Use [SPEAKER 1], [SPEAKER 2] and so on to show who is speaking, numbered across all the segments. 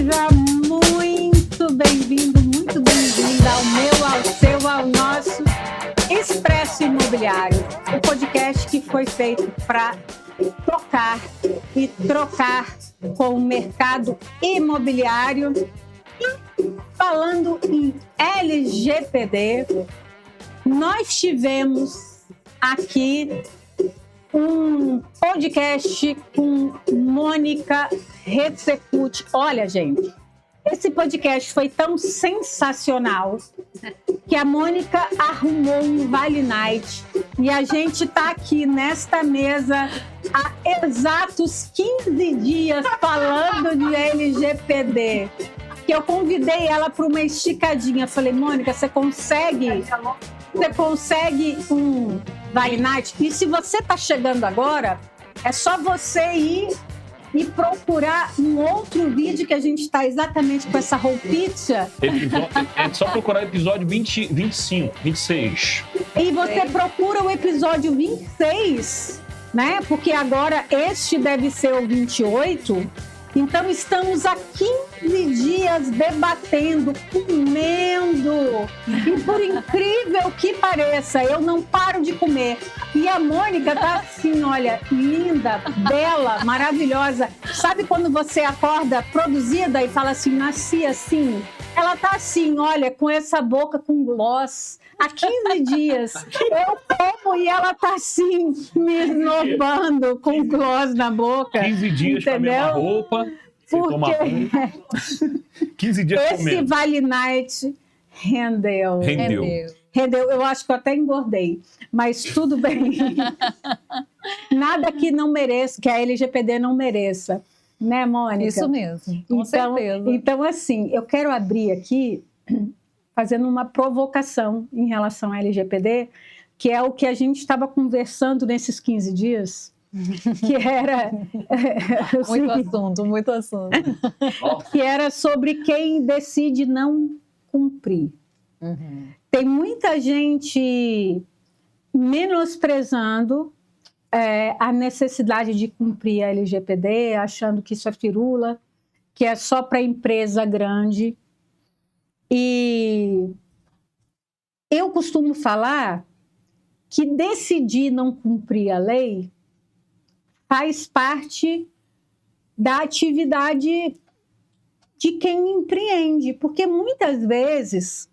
[SPEAKER 1] Seja muito bem-vindo, muito bem-vinda ao meu, ao seu, ao nosso Expresso Imobiliário, o podcast que foi feito para tocar e trocar com o mercado imobiliário. E falando em LGPD, nós tivemos aqui um podcast com Mônica Retsecut. Olha, gente, esse podcast foi tão sensacional que a Mônica arrumou um Vale Night e a gente está aqui nesta mesa há exatos 15 dias falando de LGPD. Que eu convidei ela para uma esticadinha. Falei, Mônica, você consegue um Vale Night? E se você está chegando agora, é só você ir e procurar um outro vídeo que a gente está exatamente com essa roupinha.
[SPEAKER 2] É só procurar o episódio 25, 26.
[SPEAKER 1] E você procura o episódio 26, né? Porque agora este deve ser o 28. Então, estamos há 15 dias debatendo, comendo. E por incrível que pareça, eu não paro de comer. E a Mônica tá assim, olha, linda, bela, maravilhosa. Sabe quando você acorda produzida e fala assim, nasci assim? Ela tá assim, olha, com essa boca com gloss. Há 15 dias eu como e ela tá assim, me esnobando com gloss na boca.
[SPEAKER 2] 15 dias com a mesma roupa, sem tomar banho. 15 dias comendo. Esse
[SPEAKER 1] Vale Night rendeu. Eu acho que eu até engordei, mas tudo bem. Nada que não mereça, que a LGPD não mereça. Né, Mônica?
[SPEAKER 3] Isso mesmo, com certeza.
[SPEAKER 1] Então, assim, eu quero abrir aqui fazendo uma provocação em relação à LGPD, que é o que a gente estava conversando nesses 15 dias, que era...
[SPEAKER 3] muito assunto.
[SPEAKER 1] Que era sobre quem decide não cumprir.
[SPEAKER 3] Uhum.
[SPEAKER 1] Tem muita gente menosprezando a necessidade de cumprir a LGPD, achando que isso é firula, que é só para empresa grande. E eu costumo falar que decidir não cumprir a lei faz parte da atividade de quem empreende, porque muitas vezes,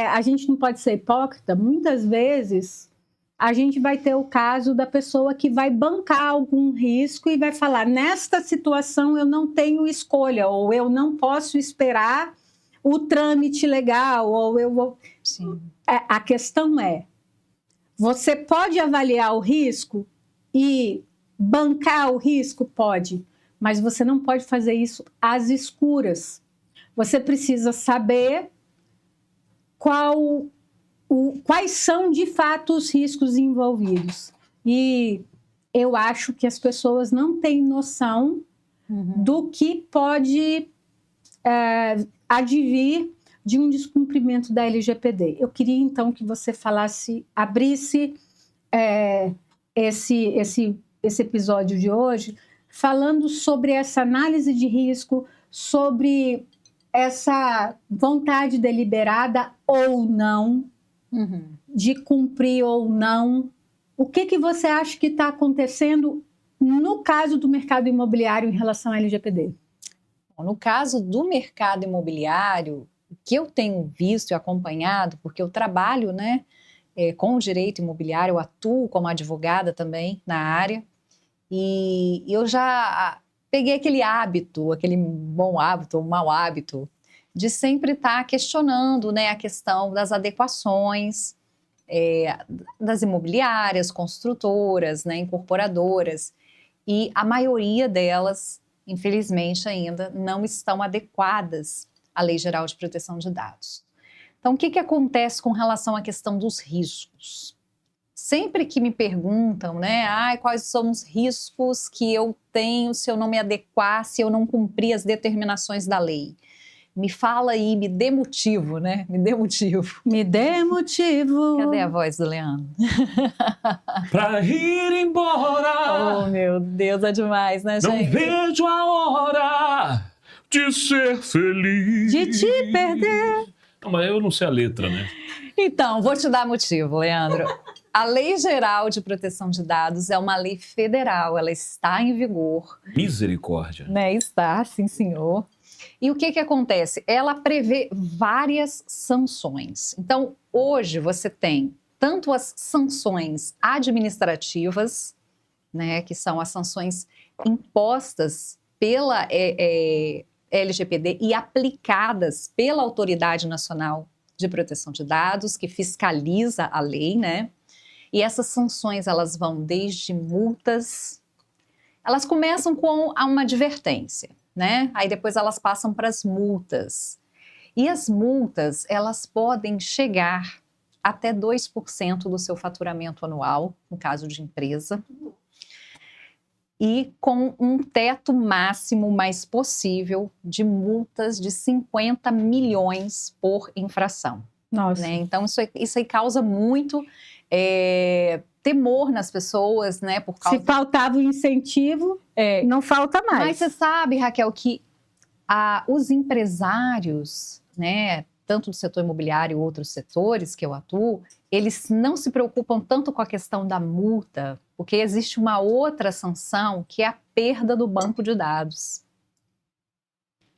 [SPEAKER 1] a gente não pode ser hipócrita, muitas vezes a gente vai ter o caso da pessoa que vai bancar algum risco e vai falar, nesta situação eu não tenho escolha, ou eu não posso esperar o trâmite legal, ou eu vou...
[SPEAKER 3] Sim.
[SPEAKER 1] A questão é, você pode avaliar o risco e bancar o risco? Pode, mas você não pode fazer isso às escuras. Você precisa saber quais são, de fato, os riscos envolvidos. E eu acho que as pessoas não têm noção do que pode advir de um descumprimento da LGPD. Eu queria, então, que você abrisse esse episódio de hoje, falando sobre essa análise de risco, sobre essa vontade deliberada ou não, de cumprir ou não. O que você acha que está acontecendo no caso do mercado imobiliário em relação à LGPD?
[SPEAKER 3] No caso do mercado imobiliário, o que eu tenho visto e acompanhado, porque eu trabalho, né, com o direito imobiliário, eu atuo como advogada também na área, e eu já peguei aquele hábito, aquele bom hábito ou mau hábito, de sempre estar questionando, né, a questão das adequações das imobiliárias, construtoras, né, incorporadoras, e a maioria delas, infelizmente, ainda não estão adequadas à Lei Geral de Proteção de Dados. Então, o que acontece com relação à questão dos riscos? Sempre que me perguntam, né, quais são os riscos que eu tenho se eu não me adequar, se eu não cumprir as determinações da lei? Me fala aí, me dê motivo, né? Me dê motivo.
[SPEAKER 1] Me dê motivo.
[SPEAKER 3] Cadê a voz do Leandro?
[SPEAKER 2] Pra ir embora.
[SPEAKER 3] Oh, meu Deus, é demais, né, gente?
[SPEAKER 2] Não vejo a hora. de ser feliz.
[SPEAKER 1] De te perder.
[SPEAKER 2] Não, mas eu não sei a letra, né?
[SPEAKER 3] Então, vou te dar motivo, Leandro. A Lei Geral de Proteção de Dados é uma lei federal, ela está em vigor.
[SPEAKER 2] Misericórdia.
[SPEAKER 3] Né? Está, sim, senhor. E o que acontece? Ela prevê várias sanções. Então, hoje você tem tanto as sanções administrativas, né, que são as sanções impostas pela LGPD e aplicadas pela Autoridade Nacional de Proteção de Dados, que fiscaliza a lei, né? E essas sanções, elas vão desde multas, elas começam com uma advertência, né? Aí depois elas passam para as multas. E as multas, elas podem chegar até 2% do seu faturamento anual, no caso de empresa, e com um teto máximo mais possível de multas de 50 milhões por infração.
[SPEAKER 1] Nossa.
[SPEAKER 3] Né? Então, isso aí causa muito temor nas pessoas, né? Por causa...
[SPEAKER 1] Se faltava o incentivo, não falta mais.
[SPEAKER 3] Mas você sabe, Raquel, que os empresários, né, tanto do setor imobiliário e outros setores que eu atuo, eles não se preocupam tanto com a questão da multa, porque existe uma outra sanção, que é a perda do banco de dados.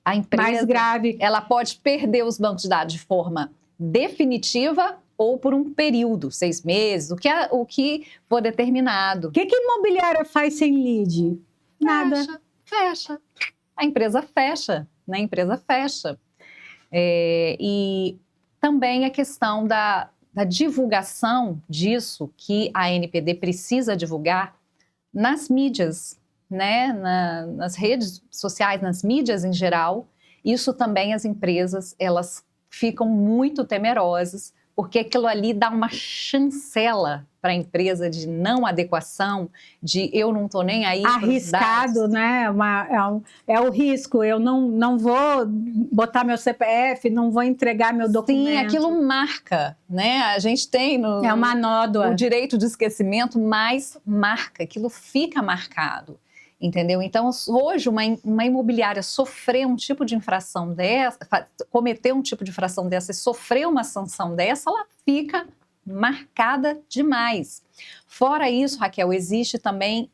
[SPEAKER 3] A empresa,
[SPEAKER 1] mais grave,
[SPEAKER 3] ela pode perder os bancos de dados de forma definitiva ou por um período, 6 meses, o que for determinado.
[SPEAKER 1] O que a imobiliária faz sem lead? Nada.
[SPEAKER 3] Fecha. A empresa fecha, né? A empresa fecha. E também a questão da divulgação disso, que a ANPD precisa divulgar nas mídias, né? Nas redes sociais, nas mídias em geral. Isso também as empresas, elas ficam muito temerosas, porque aquilo ali dá uma chancela para a empresa de não adequação, de eu não estou nem aí.
[SPEAKER 1] Arriscado, né? É o risco. Eu não vou botar meu CPF, não vou entregar meu documento.
[SPEAKER 3] Sim, aquilo marca, né? A gente tem
[SPEAKER 1] é uma nódoa.
[SPEAKER 3] O direito de esquecimento, mas marca, aquilo fica marcado. Entendeu? Então, hoje, uma imobiliária sofrer um tipo de infração dessa, cometer um tipo de infração dessa e sofrer uma sanção dessa, ela fica marcada demais. Fora isso, Raquel, existe também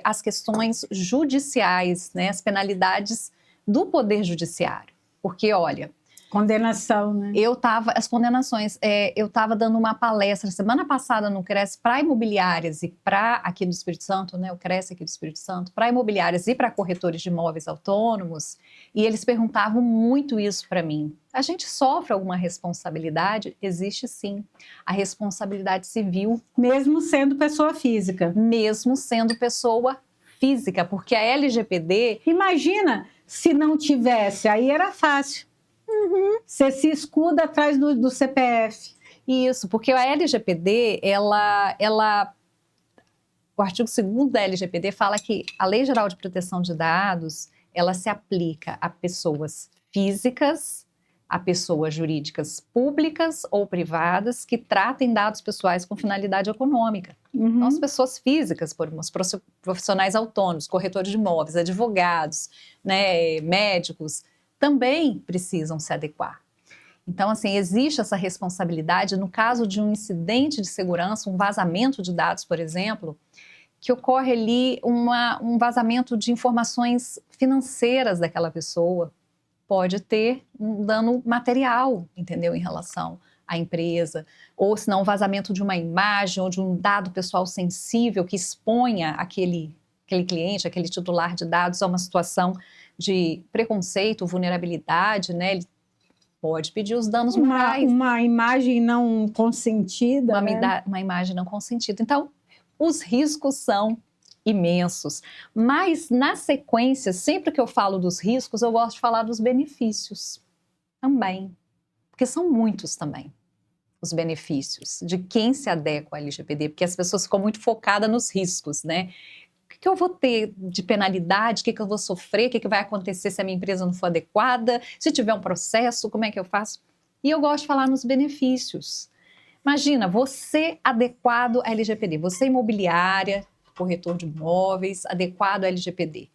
[SPEAKER 3] as questões judiciais, né? As penalidades do Poder Judiciário. Porque, olha...
[SPEAKER 1] Condenação, né?
[SPEAKER 3] As condenações. Eu estava dando uma palestra semana passada no CRES para imobiliárias e para aqui do Espírito Santo, né? O CRES aqui do Espírito Santo, para imobiliárias e para corretores de imóveis autônomos, e eles perguntavam muito isso para mim. A gente sofre alguma responsabilidade? Existe sim. A responsabilidade civil.
[SPEAKER 1] Mesmo sendo pessoa física.
[SPEAKER 3] Mesmo sendo pessoa física, porque a LGPD...
[SPEAKER 1] Imagina se não tivesse, aí era fácil. Uhum. Você se escuda atrás do CPF.
[SPEAKER 3] Isso, porque a LGPD, o artigo 2º da LGPD fala que a Lei Geral de Proteção de Dados, ela se aplica a pessoas físicas, a pessoas jurídicas públicas ou privadas que tratem dados pessoais com finalidade econômica.
[SPEAKER 1] Uhum.
[SPEAKER 3] Então, as pessoas físicas, os profissionais autônomos, corretores de imóveis, advogados, né, médicos, também precisam se adequar. Então, assim, existe essa responsabilidade no caso de um incidente de segurança, um vazamento de dados, por exemplo, que ocorre ali um vazamento de informações financeiras daquela pessoa, pode ter um dano material, entendeu, em relação à empresa, ou se não, um vazamento de uma imagem ou de um dado pessoal sensível que exponha aquele cliente, aquele titular de dados a uma situação de preconceito, vulnerabilidade, né? Ele pode pedir os danos morais.
[SPEAKER 1] Uma imagem não consentida.
[SPEAKER 3] Uma imagem não consentida. Então, os riscos são imensos. Mas, na sequência, sempre que eu falo dos riscos, eu gosto de falar dos benefícios também. Porque são muitos também os benefícios de quem se adequa à LGPD. Porque as pessoas ficam muito focadas nos riscos, né? O que eu vou ter de penalidade? O que eu vou sofrer? O que vai acontecer se a minha empresa não for adequada? Se tiver um processo, como é que eu faço? E eu gosto de falar nos benefícios. Imagina, você adequado à LGPD, você imobiliária, corretor de imóveis, adequado à LGPD.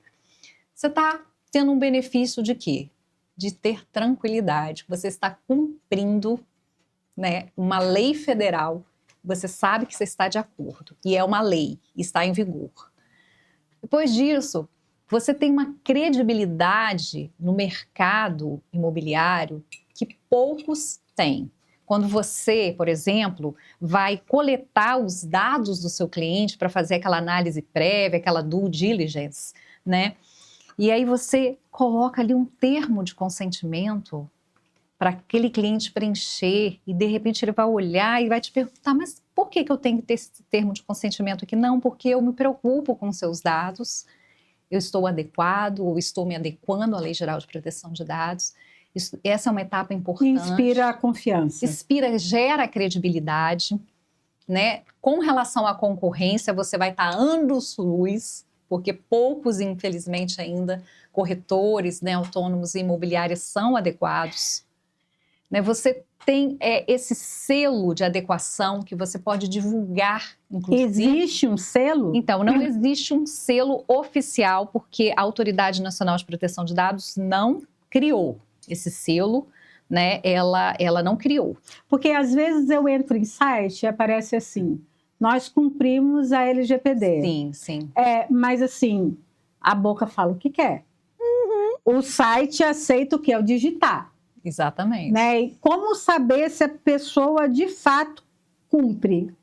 [SPEAKER 3] Você está tendo um benefício de quê? De ter tranquilidade. Você está cumprindo, né, uma lei federal, você sabe que você está de acordo, e é uma lei, está em vigor. Depois disso, você tem uma credibilidade no mercado imobiliário que poucos têm. Quando você, por exemplo, vai coletar os dados do seu cliente para fazer aquela análise prévia, aquela due diligence, né? E aí você coloca ali um termo de consentimento para aquele cliente preencher e de repente ele vai olhar e vai te perguntar, mas por que eu tenho que ter esse termo de consentimento aqui? Não, porque eu me preocupo com seus dados, eu estou adequado ou estou me adequando à Lei Geral de Proteção de Dados. Essa é uma etapa importante.
[SPEAKER 1] Inspira a confiança.
[SPEAKER 3] Gera credibilidade, né? Com relação à concorrência, você vai estar anos-luz, porque poucos, infelizmente, ainda corretores, né, autônomos e imobiliários são adequados. Né? Você tem esse selo de adequação que você pode divulgar, inclusive.
[SPEAKER 1] Existe um selo?
[SPEAKER 3] Então, não existe um selo oficial, porque a Autoridade Nacional de Proteção de Dados não criou esse selo, né? Ela não criou.
[SPEAKER 1] Porque às vezes eu entro em site e aparece assim, nós cumprimos a LGPD.
[SPEAKER 3] Sim, sim.
[SPEAKER 1] Mas assim, a boca fala o que quer. O site aceita o que é o digitar.
[SPEAKER 3] Exatamente.
[SPEAKER 1] Né? E como saber se a pessoa de fato cumpre?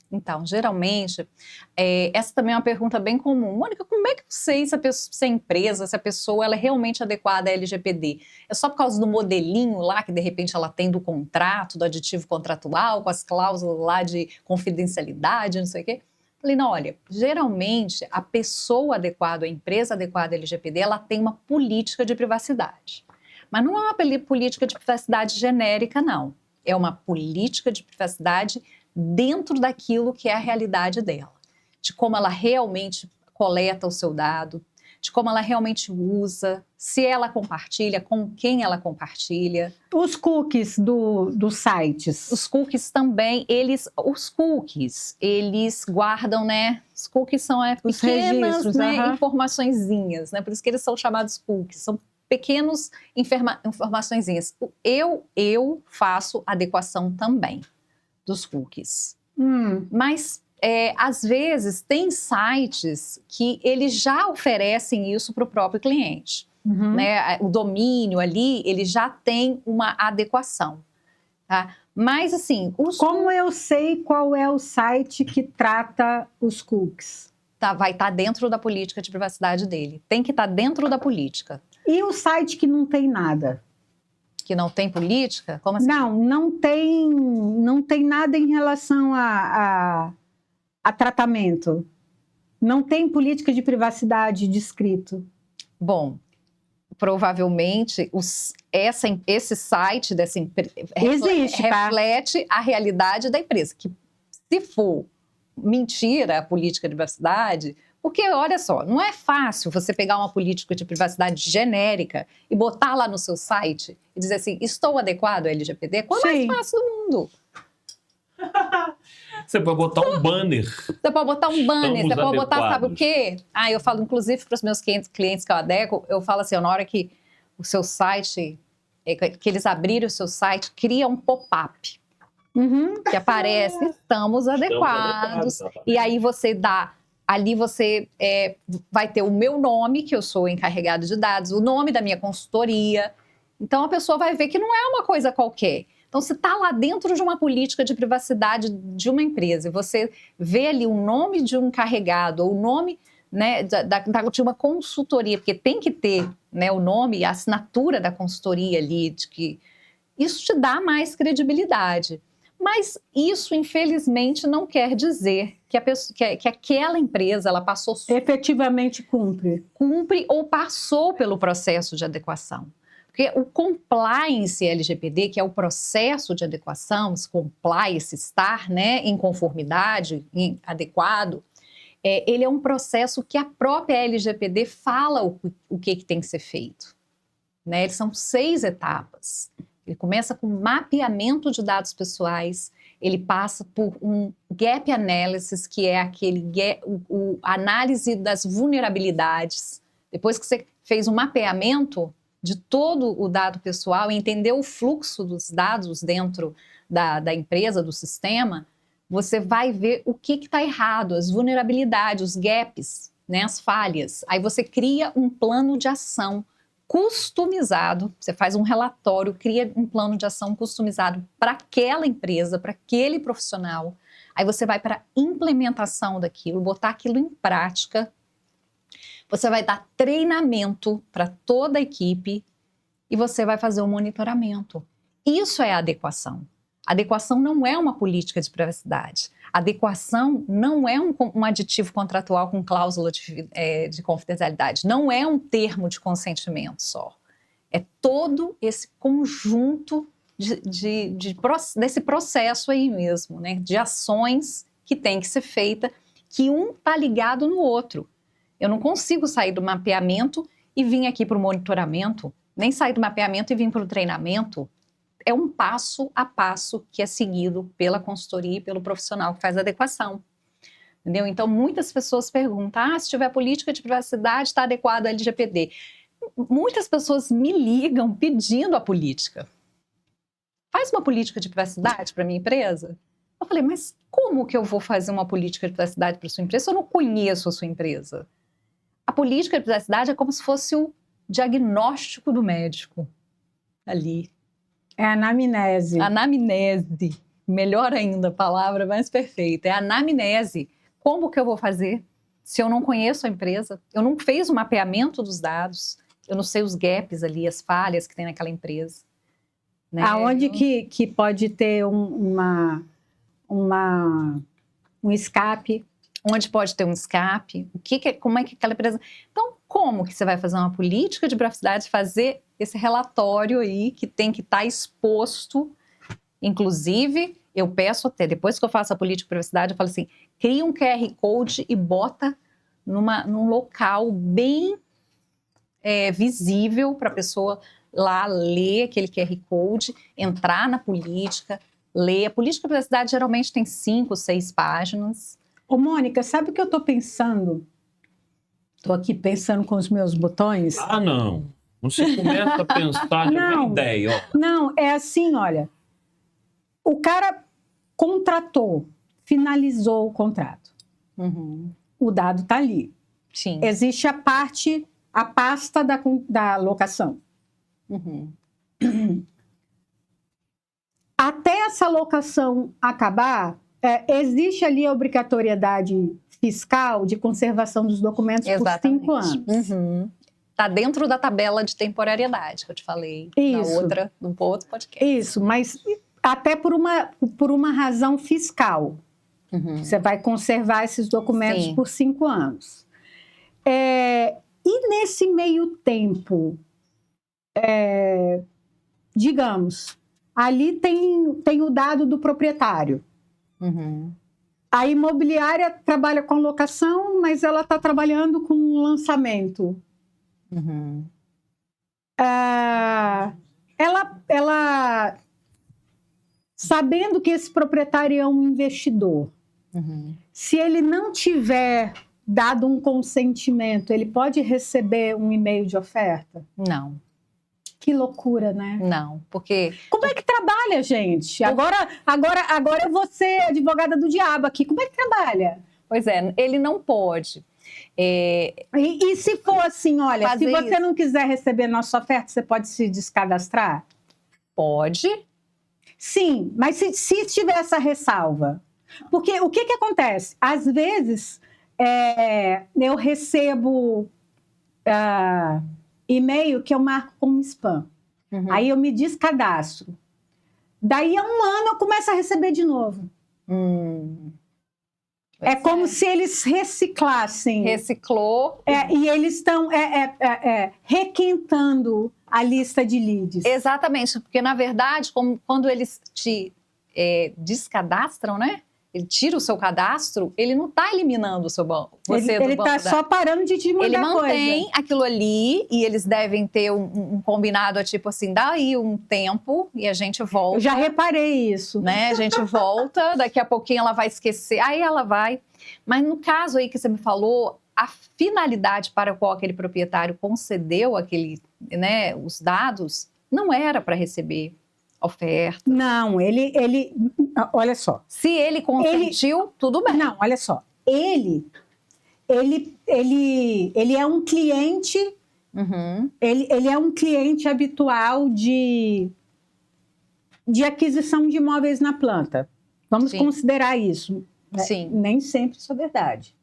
[SPEAKER 3] Então, geralmente, essa também é uma pergunta bem comum. Mônica, como é que eu sei se a empresa, se a pessoa ela é realmente adequada à LGPD? É só por causa do modelinho lá que, de repente, ela tem do contrato, do aditivo contratual, com as cláusulas lá de confidencialidade, não sei o quê? Falei, não, olha, geralmente, a pessoa adequada, a empresa adequada à LGPD, ela tem uma política de privacidade. Mas não é uma política de privacidade genérica, não. É uma política de privacidade dentro daquilo que é a realidade dela. De como ela realmente coleta o seu dado, de como ela realmente usa, se ela compartilha, com quem ela compartilha.
[SPEAKER 1] Os cookies dos sites.
[SPEAKER 3] Os cookies também, eles guardam, né? Os cookies são pequenas, né, informaçõezinhas, né? Por isso que eles são chamados cookies, são pequenos informaçõezinhas. Eu faço adequação também dos cookies. Mas, às vezes, tem sites que eles já oferecem isso para o próprio cliente. Né? O domínio ali, ele já tem uma adequação. Tá? Mas, assim...
[SPEAKER 1] Como eu sei qual é o site que trata os cookies?
[SPEAKER 3] Vai estar dentro da política de privacidade dele. Tem que estar dentro da política.
[SPEAKER 1] E o site que não tem nada?
[SPEAKER 3] Que não tem política? Como assim?
[SPEAKER 1] Não tem nada em relação a tratamento. Não tem política de privacidade descrito.
[SPEAKER 3] Bom, provavelmente esse site dessa empresa reflete a realidade da empresa. Que se for mentira a política de privacidade... Porque, olha só, não é fácil você pegar uma política de privacidade genérica e botar lá no seu site e dizer assim, estou adequado à LGPD? Qual é o mais fácil do mundo?
[SPEAKER 2] Você pode botar um banner.
[SPEAKER 3] Você pode botar, sabe o quê? Eu falo, inclusive, para os meus clientes que eu adequo, eu falo assim, na hora que o seu site, que eles abrirem o seu site, cria um pop-up. Que aparece, estamos adequados. E aí você dá... Ali você vai ter o meu nome, que eu sou encarregado de dados, o nome da minha consultoria. Então, a pessoa vai ver que não é uma coisa qualquer. Então, se está lá dentro de uma política de privacidade de uma empresa e você vê ali o nome de um encarregado ou o nome, né, de uma consultoria, porque tem que ter, né, o nome e a assinatura da consultoria ali, de que isso te dá mais credibilidade. Mas isso, infelizmente, não quer dizer que aquela empresa ela passou...
[SPEAKER 1] Efetivamente cumpre.
[SPEAKER 3] Cumpre ou passou pelo processo de adequação. Porque o compliance LGPD, que é o processo de adequação, esse compliance, estar, né, em conformidade, adequado, ele é um processo que a própria LGPD fala o que tem que ser feito. Né? Eles são 6 etapas. Ele começa com mapeamento de dados pessoais, ele passa por um gap analysis, que é aquele análise das vulnerabilidades. Depois que você fez um mapeamento de todo o dado pessoal e entendeu o fluxo dos dados dentro da empresa, do sistema, você vai ver o que está errado, as vulnerabilidades, os gaps, né, as falhas. Aí você cria um plano de ação customizado, você faz um relatório, cria um plano de ação customizado para aquela empresa, para aquele profissional. Aí você vai para a implementação daquilo, botar aquilo em prática. Você vai dar treinamento para toda a equipe e você vai fazer um monitoramento. Isso é adequação. Adequação não é uma política de privacidade. Adequação não é um aditivo contratual com cláusula de confidencialidade. Não é um termo de consentimento só. É todo esse conjunto desse processo aí mesmo, né? De ações que tem que ser feita, que um está ligado no outro. Eu não consigo sair do mapeamento e vir aqui para o monitoramento, nem sair do mapeamento e vir para o treinamento. É um passo a passo que é seguido pela consultoria e pelo profissional que faz a adequação. Entendeu? Então, muitas pessoas perguntam, se tiver política de privacidade, está adequado à LGPD. Muitas pessoas me ligam pedindo a política. Faz uma política de privacidade para minha empresa? Eu falei, mas como que eu vou fazer uma política de privacidade para sua empresa se eu não conheço a sua empresa? A política de privacidade é como se fosse o diagnóstico do médico ali.
[SPEAKER 1] É a anamnese.
[SPEAKER 3] Anamnese. Melhor ainda, a palavra mais perfeita. É a anamnese. Como que eu vou fazer se eu não conheço a empresa? Eu não fiz o mapeamento dos dados. Eu não sei os gaps ali, as falhas que tem naquela empresa. Né?
[SPEAKER 1] Aonde que pode ter um escape?
[SPEAKER 3] Onde pode ter um escape? Como é que aquela empresa... Então, como que você vai fazer uma política de privacidade, fazer esse relatório aí que tem que estar exposto? Inclusive, eu peço até, depois que eu faço a política de privacidade, eu falo assim, cria um QR Code e bota num local bem visível para a pessoa lá ler aquele QR Code, entrar na política, ler. A política de privacidade geralmente tem 5, 6 páginas.
[SPEAKER 1] Ô, Mônica, sabe o que eu estou pensando? Estou aqui pensando com os meus botões.
[SPEAKER 2] Ah, não. Você começa a pensar de uma ideia. Ó.
[SPEAKER 1] Não, é assim, olha. O cara contratou, finalizou o contrato.
[SPEAKER 3] Uhum.
[SPEAKER 1] O dado está ali.
[SPEAKER 3] Sim.
[SPEAKER 1] Existe a pasta da locação.
[SPEAKER 3] Uhum.
[SPEAKER 1] Até essa locação acabar, existe ali a obrigatoriedade fiscal de conservação dos documentos. Exatamente. Por 5 anos.
[SPEAKER 3] Uhum. Está dentro da tabela de temporariedade que eu te falei.
[SPEAKER 1] Isso.
[SPEAKER 3] No outro podcast.
[SPEAKER 1] Isso, mas até por uma razão fiscal.
[SPEAKER 3] Uhum.
[SPEAKER 1] Você vai conservar esses documentos Sim. por 5 anos. E nesse meio tempo, digamos, ali tem o dado do proprietário.
[SPEAKER 3] Uhum.
[SPEAKER 1] A imobiliária trabalha com locação, mas ela está trabalhando com lançamento.
[SPEAKER 3] Uhum.
[SPEAKER 1] Ela, sabendo que esse proprietário é um investidor, se ele não tiver dado um consentimento, ele pode receber um e-mail de oferta?
[SPEAKER 3] Não.
[SPEAKER 1] Que loucura, né?
[SPEAKER 3] Não, porque...
[SPEAKER 1] Como é que trabalha, gente? Agora eu vou ser advogada do diabo aqui. Como é que trabalha?
[SPEAKER 3] Pois é, ele não pode.
[SPEAKER 1] E se for assim, olha, se você não quiser receber nossa oferta, você pode se descadastrar?
[SPEAKER 3] Pode.
[SPEAKER 1] Sim, mas se tiver essa ressalva. Porque o que acontece? Às vezes, eu recebo e-mail que eu marco como spam. Uhum. Aí eu me descadastro. Daí a 1 ano eu começo a receber de novo. É como se eles reciclassem.
[SPEAKER 3] Reciclou.
[SPEAKER 1] E eles estão requentando a lista de leads.
[SPEAKER 3] Exatamente, porque na verdade, quando eles te descadastram, né? Ele tira o seu cadastro, ele não está eliminando o seu banco.
[SPEAKER 1] Ele está só parando de te mandar
[SPEAKER 3] coisa. Ele mantém
[SPEAKER 1] coisa.
[SPEAKER 3] aquilo ali e eles devem ter um combinado, tipo assim, dá aí um tempo e a gente volta.
[SPEAKER 1] Eu já reparei isso.
[SPEAKER 3] Né? A gente volta, daqui a pouquinho ela vai esquecer, aí ela vai. Mas no caso aí que você me falou, a finalidade para a qual aquele proprietário concedeu os dados não era para receber oferta.
[SPEAKER 1] Não, ele olha só.
[SPEAKER 3] Se ele consentiu, tudo bem.
[SPEAKER 1] Não, olha só. Ele é um cliente, ele é um cliente habitual de aquisição de imóveis na planta. Vamos considerar isso.
[SPEAKER 3] Sim.
[SPEAKER 1] Nem sempre isso é verdade.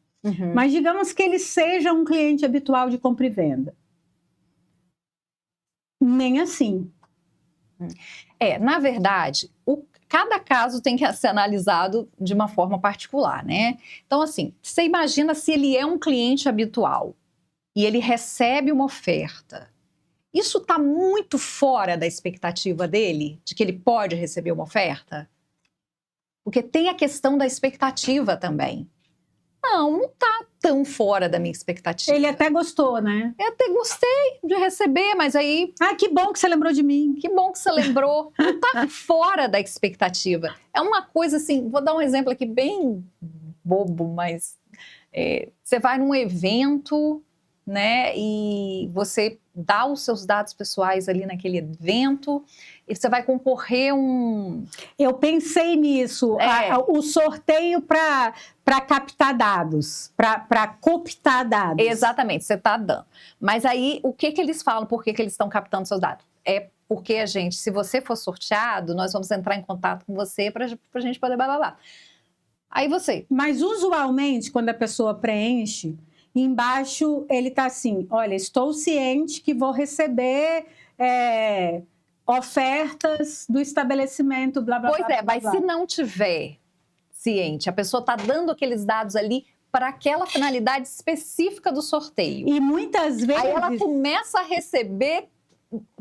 [SPEAKER 1] Mas digamos que ele seja um cliente habitual de compra e venda. Nem assim.
[SPEAKER 3] Na verdade, cada caso tem que ser analisado de uma forma particular, né? Então, assim, você imagina se ele é um cliente habitual e ele recebe uma oferta. Isso está muito fora da expectativa dele, de que ele pode receber uma oferta? Porque tem a questão da expectativa também. Não está tão fora da minha expectativa.
[SPEAKER 1] Ele até gostou, né?
[SPEAKER 3] Eu até gostei de receber, mas aí...
[SPEAKER 1] Ah, que bom que você lembrou de mim.
[SPEAKER 3] Que bom que você lembrou. Não está fora da expectativa. É uma coisa assim, vou dar um exemplo aqui bem bobo, mas você vai num evento, né, e você dá os seus dados pessoais ali naquele evento e você vai concorrer
[SPEAKER 1] Eu pensei nisso, o sorteio para captar dados, para cooptar dados.
[SPEAKER 3] Exatamente, você está dando. Mas aí, o que eles falam? Por que eles estão captando seus dados? É porque, gente, se você for sorteado, nós vamos entrar em contato com você para a gente poder blá, blá, blá. Aí você...
[SPEAKER 1] Mas, usualmente, quando a pessoa preenche, embaixo ele está assim, olha, estou ciente que vou receber ofertas do estabelecimento, blá, blá, blá.
[SPEAKER 3] Pois mas se não tiver ciente, a pessoa está dando aqueles dados ali para aquela finalidade específica do sorteio.
[SPEAKER 1] E muitas vezes...
[SPEAKER 3] Aí ela começa a receber,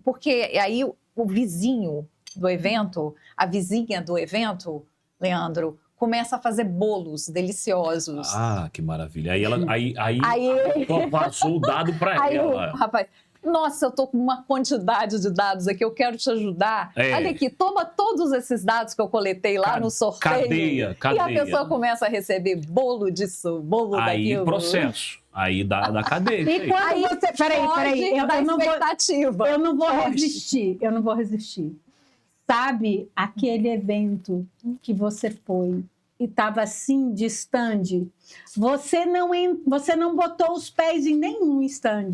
[SPEAKER 3] porque aí o vizinho do evento, a vizinha do evento, Leandro, começa a fazer bolos deliciosos.
[SPEAKER 2] Ah, que maravilha. Aí a passou o dado para ela.
[SPEAKER 3] Rapaz, nossa, eu tô com uma quantidade de dados aqui, eu quero te ajudar. Olha aqui, toma todos esses dados que eu coletei lá no sorteio.
[SPEAKER 2] Cadeia.
[SPEAKER 3] E a pessoa começa a receber bolo disso, bolo daquilo.
[SPEAKER 2] Aí, processo. Aí da cadeia.
[SPEAKER 1] E quando você... Peraí. Eu não vou resistir. Sabe aquele evento que você foi e estava assim de stand? Você não botou os pés em nenhum stand.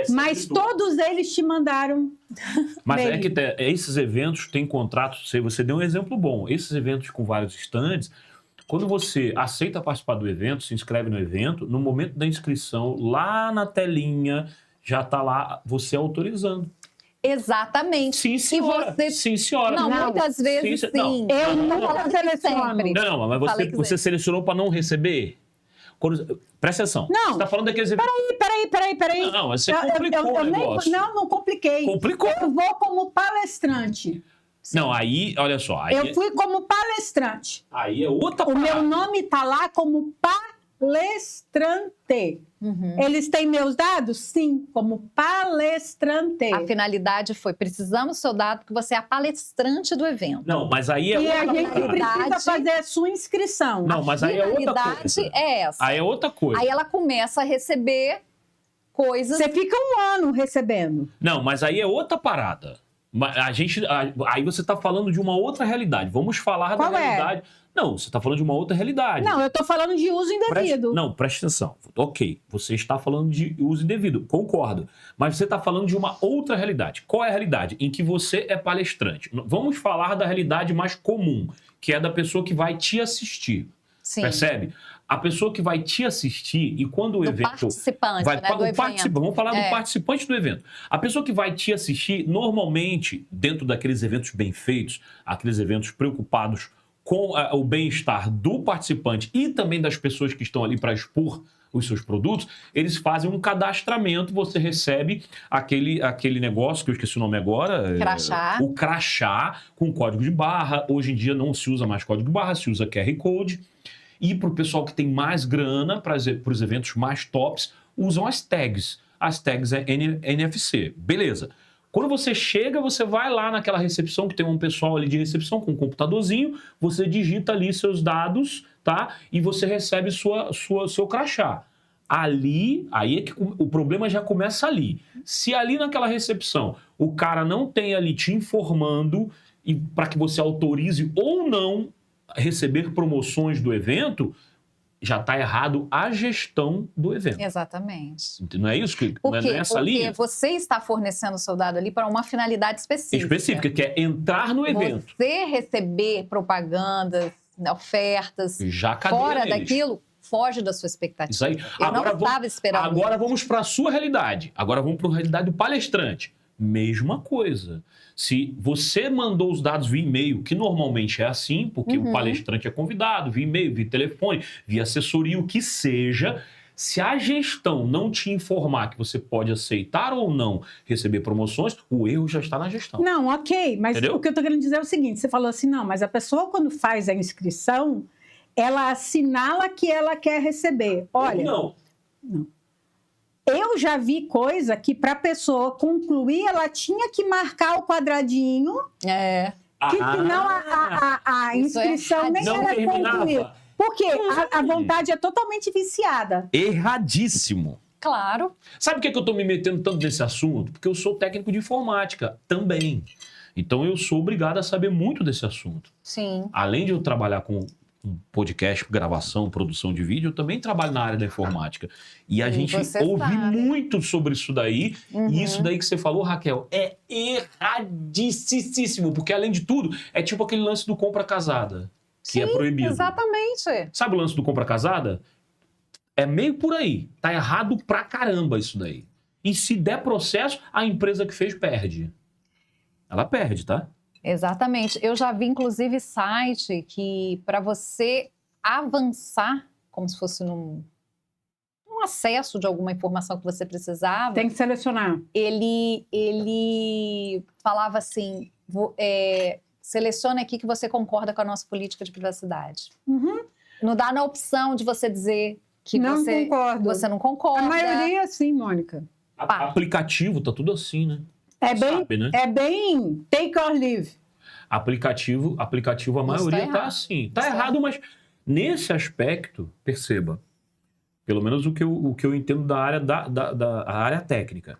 [SPEAKER 1] Mas todos eles te mandaram.
[SPEAKER 2] Mas é que esses eventos têm contrato. Você deu um exemplo bom. Esses eventos com vários stands, quando você aceita participar do evento, se inscreve no evento, no momento da inscrição, lá na telinha, já está lá você autorizando.
[SPEAKER 3] Exatamente.
[SPEAKER 2] Sim, senhora. Sim, senhora.
[SPEAKER 3] Não, muitas vezes sim.
[SPEAKER 1] Eu não seleciono.
[SPEAKER 2] Não, mas você selecionou para não receber? Presta atenção.
[SPEAKER 1] Não.
[SPEAKER 2] Você está falando daqueles eventos...
[SPEAKER 1] Peraí.
[SPEAKER 2] Não, você complicou o negócio.
[SPEAKER 1] Não compliquei.
[SPEAKER 2] Complicou.
[SPEAKER 1] Eu vou como palestrante.
[SPEAKER 2] Não, aí, olha só.
[SPEAKER 1] Eu fui como palestrante.
[SPEAKER 2] Aí é outra parada.
[SPEAKER 1] O meu nome está lá como palestrante. Eles têm meus dados? Sim, como palestrante.
[SPEAKER 3] A finalidade foi, precisamos do seu dado porque você é a palestrante do evento.
[SPEAKER 2] Não, mas aí é
[SPEAKER 1] outra coisa. E a gente
[SPEAKER 3] finalidade...
[SPEAKER 1] precisa fazer a sua inscrição.
[SPEAKER 2] Não, mas aí é outra coisa.
[SPEAKER 3] A finalidade é essa.
[SPEAKER 2] Aí é outra coisa.
[SPEAKER 3] Aí ela começa a receber coisas...
[SPEAKER 1] Você fica um ano recebendo.
[SPEAKER 2] Não, mas aí é outra parada. Aí você está falando de uma outra realidade. Vamos falar da realidade... Não, você está falando de uma outra realidade.
[SPEAKER 1] Não, eu estou falando de uso indevido.
[SPEAKER 2] Presta atenção. Ok, você está falando de uso indevido, concordo. Mas você está falando de uma outra realidade. Qual é a realidade? Em que você é palestrante. Vamos falar da realidade mais comum, que é da pessoa que vai te assistir.
[SPEAKER 3] Sim.
[SPEAKER 2] Percebe? A pessoa que vai te assistir e quando o evento...
[SPEAKER 3] Participante, né, do evento.
[SPEAKER 2] Vamos falar do participante do evento. A pessoa que vai te assistir, normalmente, dentro daqueles eventos bem feitos, aqueles eventos preocupados com o bem-estar do participante e também das pessoas que estão ali para expor os seus produtos, eles fazem um cadastramento, você recebe aquele negócio, que eu esqueci o nome agora.
[SPEAKER 3] Crachá.
[SPEAKER 2] O crachá com código de barra. Hoje em dia não se usa mais código de barra, se usa QR Code. E para o pessoal que tem mais grana, para os eventos mais tops, usam as tags. As tags é NFC. Beleza. Quando você chega, você vai lá naquela recepção, que tem um pessoal ali de recepção com um computadorzinho, você digita ali seus dados, tá? E você recebe seu crachá. ali, aí é que o problema já começa ali. Se ali naquela recepção o cara não tem ali te informando para que você autorize ou não receber promoções do evento, já está errado a gestão do evento.
[SPEAKER 3] Exatamente.
[SPEAKER 2] Não é isso? Não é essa linha?
[SPEAKER 3] Porque você está fornecendo o seu dado ali para uma finalidade específica.
[SPEAKER 2] Que é entrar no evento.
[SPEAKER 3] Você receber propagandas, ofertas,
[SPEAKER 2] já
[SPEAKER 3] fora daquilo, foge da sua expectativa.
[SPEAKER 2] Isso aí.
[SPEAKER 3] Eu não estava esperando.
[SPEAKER 2] Agora vamos para a sua realidade. Agora vamos para a realidade do palestrante. Mesma coisa. Se você mandou os dados via e-mail, que normalmente é assim, porque o palestrante é convidado, via e-mail, via telefone, via assessoria, o que seja, se a gestão não te informar que você pode aceitar ou não receber promoções, o erro já está na gestão.
[SPEAKER 1] Não, ok, mas
[SPEAKER 2] Entendeu?
[SPEAKER 1] o que eu estou querendo dizer é o seguinte, você falou assim, não, mas a pessoa quando faz a inscrição, ela assinala que ela quer receber. Olha,
[SPEAKER 2] Não.
[SPEAKER 1] Eu já vi coisa que para a pessoa concluir, ela tinha que marcar o quadradinho,
[SPEAKER 3] É.
[SPEAKER 1] que senão a inscrição nem
[SPEAKER 2] Não
[SPEAKER 1] era
[SPEAKER 2] terminava.
[SPEAKER 1] concluída. Porque a vontade é totalmente viciada.
[SPEAKER 2] Erradíssimo.
[SPEAKER 3] Claro.
[SPEAKER 2] Sabe por que eu estou me metendo tanto nesse assunto? Porque eu sou técnico de informática também. Então eu sou obrigado a saber muito desse assunto.
[SPEAKER 3] Sim.
[SPEAKER 2] Além de eu trabalhar com podcast, gravação, produção de vídeo, eu também trabalho na área da informática. E a gente ouve muito sobre isso daí. E isso daí que você falou, Raquel, é erradicíssimo. Porque, além de tudo, é tipo aquele lance do compra casada, que é proibido.
[SPEAKER 3] Exatamente.
[SPEAKER 2] Sabe o lance do compra casada? É meio por aí. Tá errado pra caramba isso daí. E se der processo, a empresa que fez perde. Ela perde, tá?
[SPEAKER 3] Exatamente. Eu já vi, inclusive, site que para você avançar, como se fosse num acesso de alguma informação que você precisava,
[SPEAKER 1] Tem que selecionar.
[SPEAKER 3] ele falava assim, selecione aqui que você concorda com a nossa política de privacidade. Não dá na opção de você dizer que
[SPEAKER 1] Não concordo.
[SPEAKER 3] você não concorda.
[SPEAKER 1] A maioria é assim, Mônica.
[SPEAKER 2] Aplicativo, tá tudo assim, né?
[SPEAKER 1] Sabe, né? É bem take or leave.
[SPEAKER 2] Aplicativo, a maioria tá assim. Tá errado, mas nesse aspecto, perceba, pelo menos o que eu entendo da área da área técnica.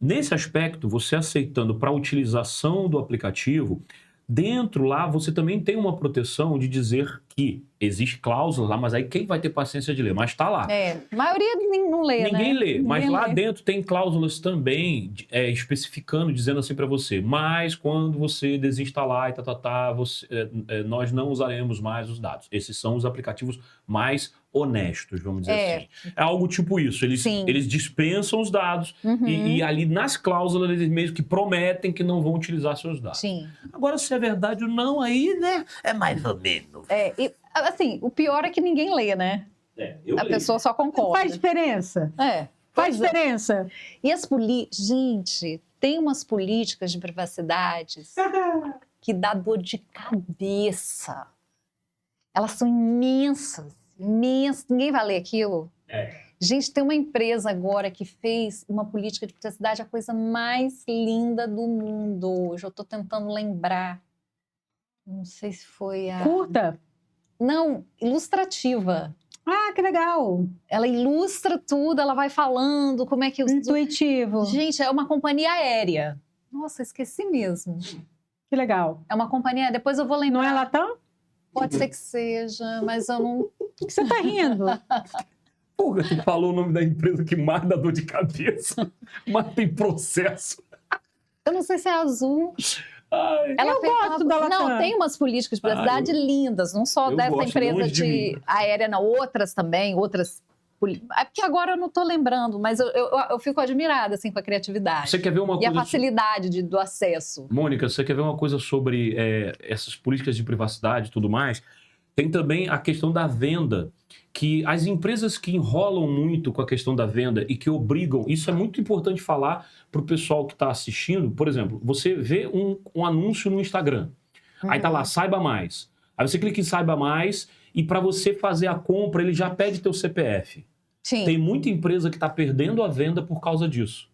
[SPEAKER 2] Nesse aspecto, você aceitando para a utilização do aplicativo, dentro lá você também tem uma proteção de dizer que existe cláusula lá, mas aí quem vai ter paciência de ler? Mas tá lá.
[SPEAKER 3] A maioria não lê,
[SPEAKER 2] Ninguém
[SPEAKER 3] né?
[SPEAKER 2] lê, mas
[SPEAKER 3] Ninguém
[SPEAKER 2] lá
[SPEAKER 3] lê.
[SPEAKER 2] dentro tem cláusulas também especificando, dizendo assim para você, mas quando você desinstalar e nós não usaremos mais os dados. Esses são os aplicativos mais honestos, vamos dizer assim. É algo tipo isso, eles dispensam os dados e ali nas cláusulas eles meio que prometem que não vão utilizar seus dados.
[SPEAKER 3] Sim.
[SPEAKER 2] Agora, se é verdade ou não, aí, né, é mais ou menos.
[SPEAKER 3] Assim, o pior é que ninguém lê, né? A pessoa só concorda.
[SPEAKER 1] Faz diferença. Faz diferença.
[SPEAKER 3] E as gente, tem umas políticas de privacidade que dá dor de cabeça. Elas são imensas. Ninguém vai ler aquilo. Gente, tem uma empresa agora que fez uma política de privacidade, a coisa mais linda do mundo. Hoje eu estou tentando lembrar. Não sei se foi a...
[SPEAKER 1] Curta?
[SPEAKER 3] Não, ilustrativa.
[SPEAKER 1] Ah, que legal.
[SPEAKER 3] Ela ilustra tudo, ela vai falando como é que...
[SPEAKER 1] Intuitivo.
[SPEAKER 3] Gente, é uma companhia aérea. Nossa, esqueci mesmo.
[SPEAKER 1] Que legal.
[SPEAKER 3] É uma companhia... Depois eu vou lembrar.
[SPEAKER 1] Não é Latam?
[SPEAKER 3] Pode ser que seja, mas eu não...
[SPEAKER 1] Por que você tá rindo?
[SPEAKER 2] Porra, tu falou o nome da empresa que mais dá dor de cabeça, mas tem processo.
[SPEAKER 3] Eu não sei se é Azul.
[SPEAKER 2] Ai,
[SPEAKER 3] Ela
[SPEAKER 1] eu
[SPEAKER 3] fez
[SPEAKER 1] gosto da Latam.
[SPEAKER 3] Não, tem umas políticas de privacidade lindas, não só
[SPEAKER 2] eu
[SPEAKER 3] dessa
[SPEAKER 2] gosto,
[SPEAKER 3] empresa
[SPEAKER 2] longe de mim.
[SPEAKER 3] aérea, não, outras também, outras... É porque agora eu não tô lembrando, mas eu fico admirada, assim, com a criatividade.
[SPEAKER 2] Você quer ver uma
[SPEAKER 3] E a
[SPEAKER 2] coisa...
[SPEAKER 3] facilidade do acesso.
[SPEAKER 2] Mônica, você quer ver uma coisa sobre essas políticas de privacidade e tudo mais? Tem também a questão da venda, que as empresas que enrolam muito com a questão da venda e que obrigam, isso é muito importante falar para o pessoal que está assistindo. Por exemplo, você vê um anúncio no Instagram, aí tá lá, saiba mais. Aí você clica em saiba mais e para você fazer a compra, ele já pede teu CPF.
[SPEAKER 3] Sim.
[SPEAKER 2] Tem muita empresa que está perdendo a venda por causa disso.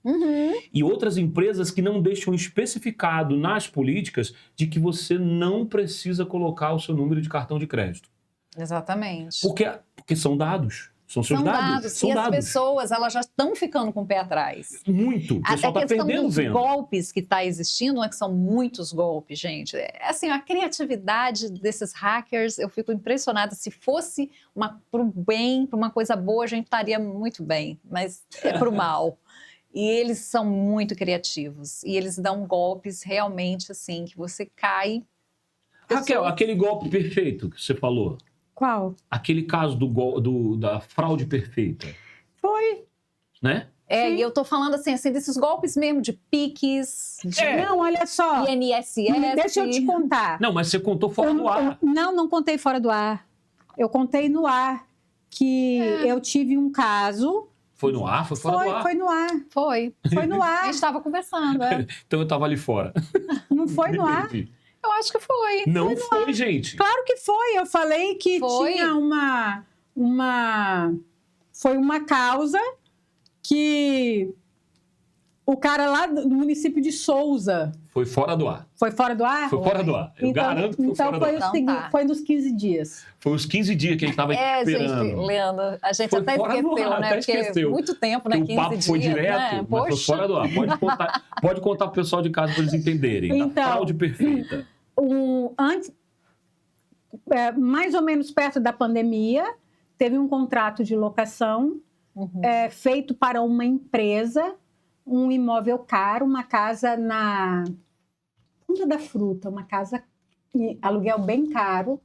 [SPEAKER 2] E outras empresas que não deixam especificado nas políticas de que você não precisa colocar o seu número de cartão de crédito.
[SPEAKER 3] Exatamente.
[SPEAKER 2] Porque são dados. São seus dados. São
[SPEAKER 3] e
[SPEAKER 2] dados.
[SPEAKER 3] as pessoas, elas já estão ficando com o pé atrás.
[SPEAKER 2] Muito. O pessoal
[SPEAKER 3] A
[SPEAKER 2] está
[SPEAKER 3] questão
[SPEAKER 2] perdendo
[SPEAKER 3] dos
[SPEAKER 2] venda.
[SPEAKER 3] golpes que está existindo, que são muitos golpes, gente. Assim, a criatividade desses hackers, eu fico impressionada. Se fosse para o bem, para uma coisa boa, a gente estaria muito bem. Mas é para o mal. E eles são muito criativos. E eles dão golpes realmente assim, que você cai.
[SPEAKER 2] Raquel, aquele golpe perfeito que você falou.
[SPEAKER 1] Qual?
[SPEAKER 2] Aquele caso da fraude perfeita.
[SPEAKER 1] Foi.
[SPEAKER 2] Né?
[SPEAKER 3] E eu tô falando assim, desses golpes mesmo, de Pix, de
[SPEAKER 1] Não, olha só.
[SPEAKER 3] INSS.
[SPEAKER 1] Deixa eu te contar.
[SPEAKER 2] Não, mas você contou fora do ar.
[SPEAKER 1] Não contei fora do ar. Eu contei no ar que eu tive um caso.
[SPEAKER 2] Foi no ar? Foi fora do ar?
[SPEAKER 1] Foi no ar.
[SPEAKER 3] Foi no ar. A gente estava conversando,
[SPEAKER 2] Então eu tava ali fora.
[SPEAKER 1] Não foi no ar?
[SPEAKER 3] Eu acho que foi.
[SPEAKER 2] Não foi, gente.
[SPEAKER 1] Claro que foi. Eu falei que tinha foi uma causa que o cara lá do município de Souza.
[SPEAKER 2] Foi fora do ar.
[SPEAKER 1] Foi fora do ar?
[SPEAKER 2] Foi fora do ar. Eu garanto que foi fora do ar.
[SPEAKER 1] Então foi o seguinte, foi nos 15 dias.
[SPEAKER 2] Foi os 15 dias que a gente estava esperando.
[SPEAKER 3] Gente, Leandro, a gente
[SPEAKER 2] Foi
[SPEAKER 3] até
[SPEAKER 2] fora do
[SPEAKER 3] esqueceu,
[SPEAKER 2] ar,
[SPEAKER 3] né?
[SPEAKER 2] até
[SPEAKER 3] Porque
[SPEAKER 2] esqueceu.
[SPEAKER 3] muito tempo, né? 15
[SPEAKER 2] dias. O papo foi direto,
[SPEAKER 3] né?
[SPEAKER 2] mas foi
[SPEAKER 3] Poxa.
[SPEAKER 2] fora do ar. Pode contar pro pessoal de casa para eles entenderem.
[SPEAKER 1] Então,
[SPEAKER 2] da fraude perfeita.
[SPEAKER 1] Mais ou menos perto da pandemia, teve um contrato de locação feito para uma empresa, um imóvel caro, uma casa na Punta da Fruta, uma casa de aluguel bem caro,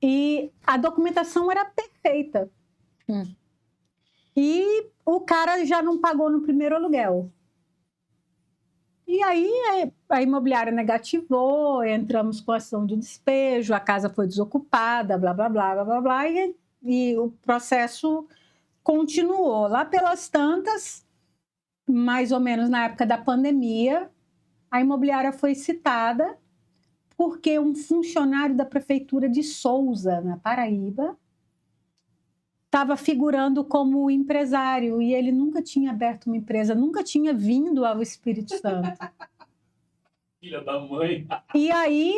[SPEAKER 1] e a documentação era perfeita. E o cara já não pagou no primeiro aluguel. E aí a imobiliária negativou, entramos com ação de despejo, a casa foi desocupada, blá, blá, blá, blá, blá, blá, e o processo continuou. Lá pelas tantas, mais ou menos na época da pandemia, a imobiliária foi citada porque um funcionário da prefeitura de Souza, na Paraíba, estava figurando como empresário e ele nunca tinha aberto uma empresa, nunca tinha vindo ao Espírito Santo.
[SPEAKER 2] Filha da mãe.
[SPEAKER 1] E aí,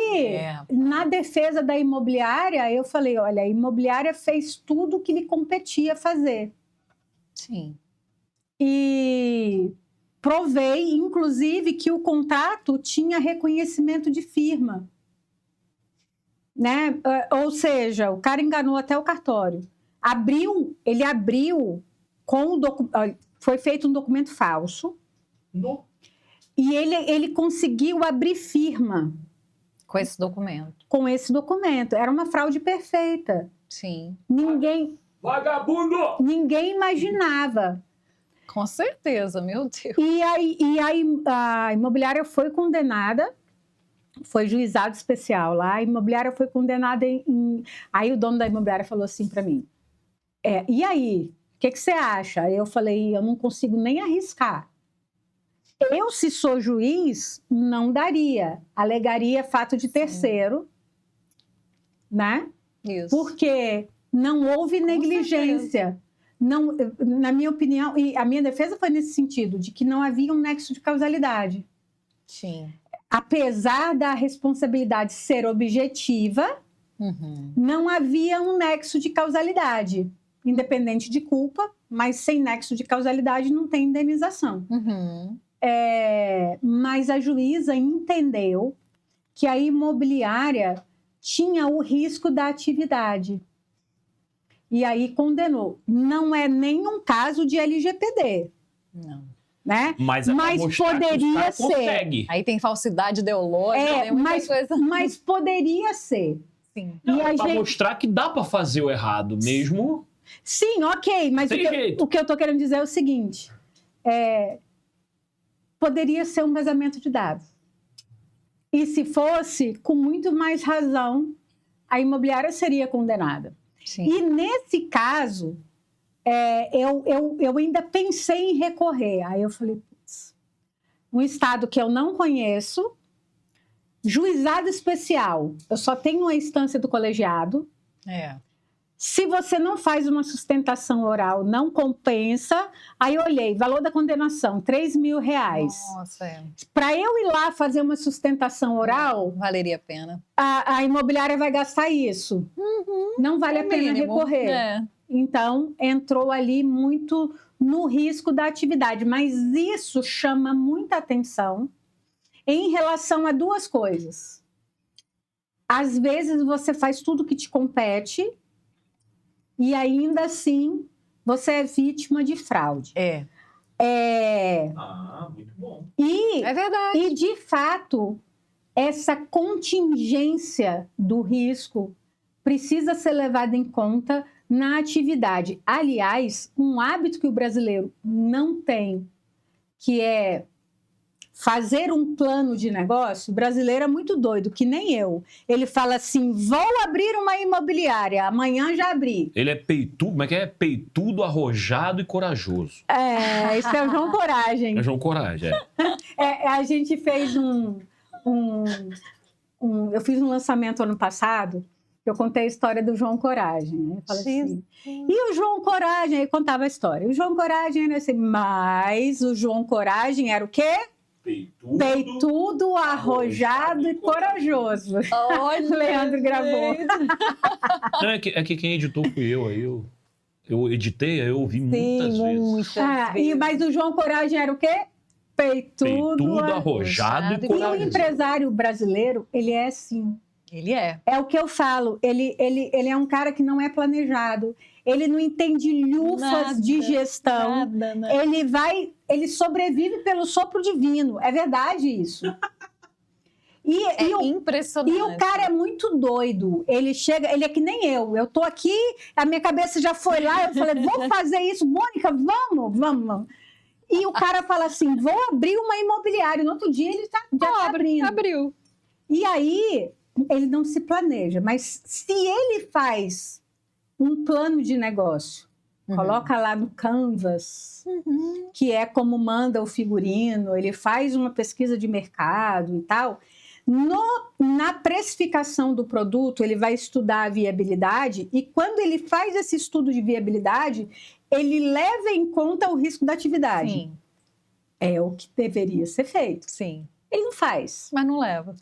[SPEAKER 1] na defesa da imobiliária, eu falei, olha, a imobiliária fez tudo o que lhe competia fazer.
[SPEAKER 3] Sim.
[SPEAKER 1] E provei, inclusive, que o contrato tinha reconhecimento de firma. Né? Ou seja, o cara enganou até o cartório. Ele abriu foi feito um documento falso. E ele conseguiu abrir firma.
[SPEAKER 3] Com esse documento.
[SPEAKER 1] Com esse documento. Era uma fraude perfeita.
[SPEAKER 3] Sim.
[SPEAKER 2] Vagabundo!
[SPEAKER 1] Ninguém imaginava.
[SPEAKER 3] Com certeza, meu Deus.
[SPEAKER 1] E aí a imobiliária foi condenada, foi juizado especial lá, a imobiliária foi condenada Aí o dono da imobiliária falou assim para mim, e aí, o que você acha? Aí eu falei, eu não consigo nem arriscar. Eu, se sou juiz, não daria, alegaria fato de terceiro, né?
[SPEAKER 3] Isso.
[SPEAKER 1] Porque não houve negligência. Não, na minha opinião, e a minha defesa foi nesse sentido, de que não havia um nexo de causalidade.
[SPEAKER 3] Sim.
[SPEAKER 1] Apesar da responsabilidade ser objetiva, não havia um nexo de causalidade. Independente de culpa, mas sem nexo de causalidade não tem indenização. Mas a juíza entendeu que a imobiliária tinha o risco da atividade. E aí condenou. Não é nenhum caso de LGPD.
[SPEAKER 3] Não.
[SPEAKER 1] Né?
[SPEAKER 2] Mas
[SPEAKER 1] poderia ser.
[SPEAKER 2] Consegue.
[SPEAKER 3] Aí tem falsidade ideológica, tem muita coisa.
[SPEAKER 1] Mas poderia ser.
[SPEAKER 3] Sim.
[SPEAKER 2] Para mostrar que dá para fazer o errado mesmo.
[SPEAKER 1] Sim, ok. Mas o que eu estou querendo dizer é o seguinte. Poderia ser um vazamento de dados. E se fosse, com muito mais razão, a imobiliária seria condenada.
[SPEAKER 3] Sim.
[SPEAKER 1] E nesse caso, eu ainda pensei em recorrer. Aí eu falei, putz, um estado que eu não conheço, juizado especial, eu só tenho uma instância do colegiado. Se você não faz uma sustentação oral, não compensa. Aí eu olhei, valor da condenação, R$3.000.
[SPEAKER 3] Nossa,
[SPEAKER 1] Para eu ir lá fazer uma sustentação oral,
[SPEAKER 3] valeria a pena.
[SPEAKER 1] A imobiliária vai gastar isso. Não vale a pena
[SPEAKER 3] mínimo.
[SPEAKER 1] recorrer. Então, entrou ali muito no risco da atividade. Mas isso chama muita atenção em relação a duas coisas. Às vezes, você faz tudo que te compete e ainda assim você é vítima de fraude.
[SPEAKER 2] Muito bom.
[SPEAKER 3] É verdade.
[SPEAKER 1] E, de fato, essa contingência do risco precisa ser levada em conta na atividade. Aliás, um hábito que o brasileiro não tem, que é fazer um plano de negócio. O brasileiro é muito doido, que nem eu. Ele fala assim, vou abrir uma imobiliária, amanhã já abri.
[SPEAKER 2] Ele é peitudo, como é que é? Peitudo, arrojado e corajoso.
[SPEAKER 1] Isso é o João Coragem.
[SPEAKER 2] É João Coragem,
[SPEAKER 1] A gente fez eu fiz um lançamento ano passado, eu contei a história do João Coragem. Né? Eu falei assim, e o João Coragem? Aí contava a história. O João Coragem era assim, mas o João Coragem era o quê? Peitudo, arrojado e corajoso.
[SPEAKER 3] Olha,
[SPEAKER 1] Leandro gravou.
[SPEAKER 2] Não, é que quem editou fui eu. Aí eu editei, aí eu ouvi muitas vezes.
[SPEAKER 1] Mas o João Coragem era o quê? Peitudo,
[SPEAKER 2] arrojado e
[SPEAKER 1] E o
[SPEAKER 2] corajoso.
[SPEAKER 1] empresário brasileiro, ele é assim.
[SPEAKER 3] Ele é.
[SPEAKER 1] É o que eu falo, ele é um cara que não é planejado, ele não entende lufas de gestão,
[SPEAKER 3] Nada.
[SPEAKER 1] ele sobrevive pelo sopro divino, é verdade isso.
[SPEAKER 3] Impressionante.
[SPEAKER 1] E o cara é muito doido, ele é que nem eu tô aqui, a minha cabeça já foi lá, eu falei, vou fazer isso, Mônica, vamos. E o cara fala assim, vou abrir uma imobiliária, no outro dia ele já tá abrindo.
[SPEAKER 3] Abriu.
[SPEAKER 1] E aí, ele não se planeja, mas se ele faz um plano de negócio, coloca lá no Canvas, que é como manda o figurino, ele faz uma pesquisa de mercado e tal, na precificação do produto, ele vai estudar a viabilidade e quando ele faz esse estudo de viabilidade, ele leva em conta o risco da atividade.
[SPEAKER 3] Sim.
[SPEAKER 1] É o que deveria ser feito.
[SPEAKER 3] Sim.
[SPEAKER 1] Ele não faz.
[SPEAKER 3] Mas não leva.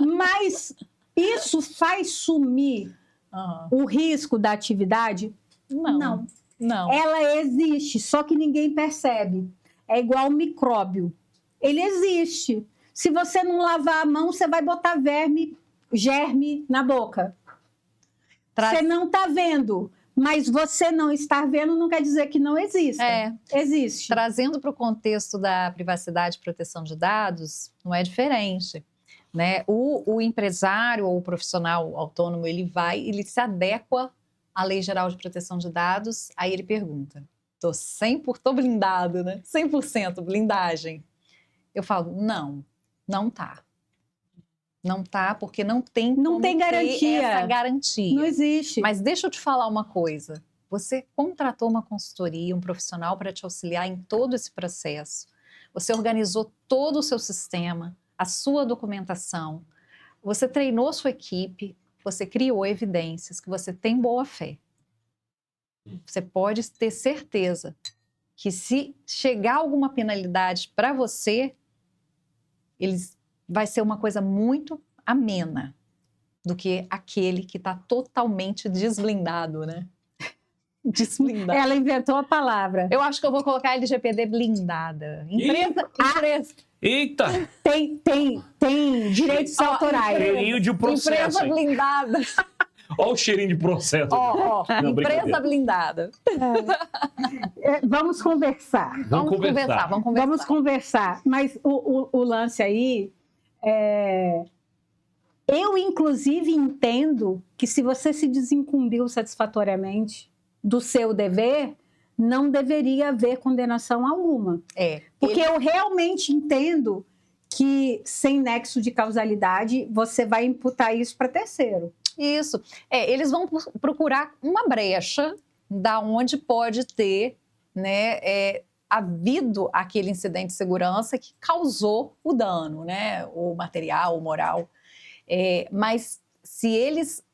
[SPEAKER 1] Mas isso faz sumir o risco da atividade?
[SPEAKER 3] Não.
[SPEAKER 1] Ela existe, só que ninguém percebe. É igual micróbio. Ele existe. Se você não lavar a mão, você vai botar germe na boca. Você não está vendo. Mas você não estar vendo não quer dizer que não exista. Existe.
[SPEAKER 3] Trazendo para o contexto da privacidade e proteção de dados, não é diferente. Né? O empresário ou o profissional autônomo, ele se adequa à Lei Geral de Proteção de Dados, aí ele pergunta, tô blindado, né? 100% blindagem. Eu falo, não tá. Não tá, porque não tem
[SPEAKER 1] garantia.
[SPEAKER 3] Essa garantia.
[SPEAKER 1] Não existe.
[SPEAKER 3] Mas deixa eu te falar uma coisa. Você contratou uma consultoria, um profissional para te auxiliar em todo esse processo. Você organizou todo o seu sistema, a sua documentação. Você treinou sua equipe, você criou evidências que você tem boa fé. Você pode ter certeza que se chegar alguma penalidade para você, vai ser uma coisa muito amena do que aquele que está totalmente desblindado, né? Desblindado.
[SPEAKER 1] Ela inventou a palavra.
[SPEAKER 3] Eu acho que eu vou colocar LGPD blindada. Empresa.
[SPEAKER 2] Eita!
[SPEAKER 1] Tem direitos autorais.
[SPEAKER 2] Cheirinho de processo.
[SPEAKER 3] Empresa blindada.
[SPEAKER 2] Olha o cheirinho de processo. Não,
[SPEAKER 3] empresa blindada.
[SPEAKER 1] Vamos conversar.
[SPEAKER 3] Vamos conversar.
[SPEAKER 1] Mas o lance aí eu, inclusive, entendo que se você se desincumbiu satisfatoriamente do seu dever, não deveria haver condenação alguma. Porque eu realmente entendo que, sem nexo de causalidade, você vai imputar isso para terceiro.
[SPEAKER 3] Isso. Eles vão procurar uma brecha da onde pode ter, né, havido aquele incidente de segurança que causou o dano, né, o material, o moral. Mas se eles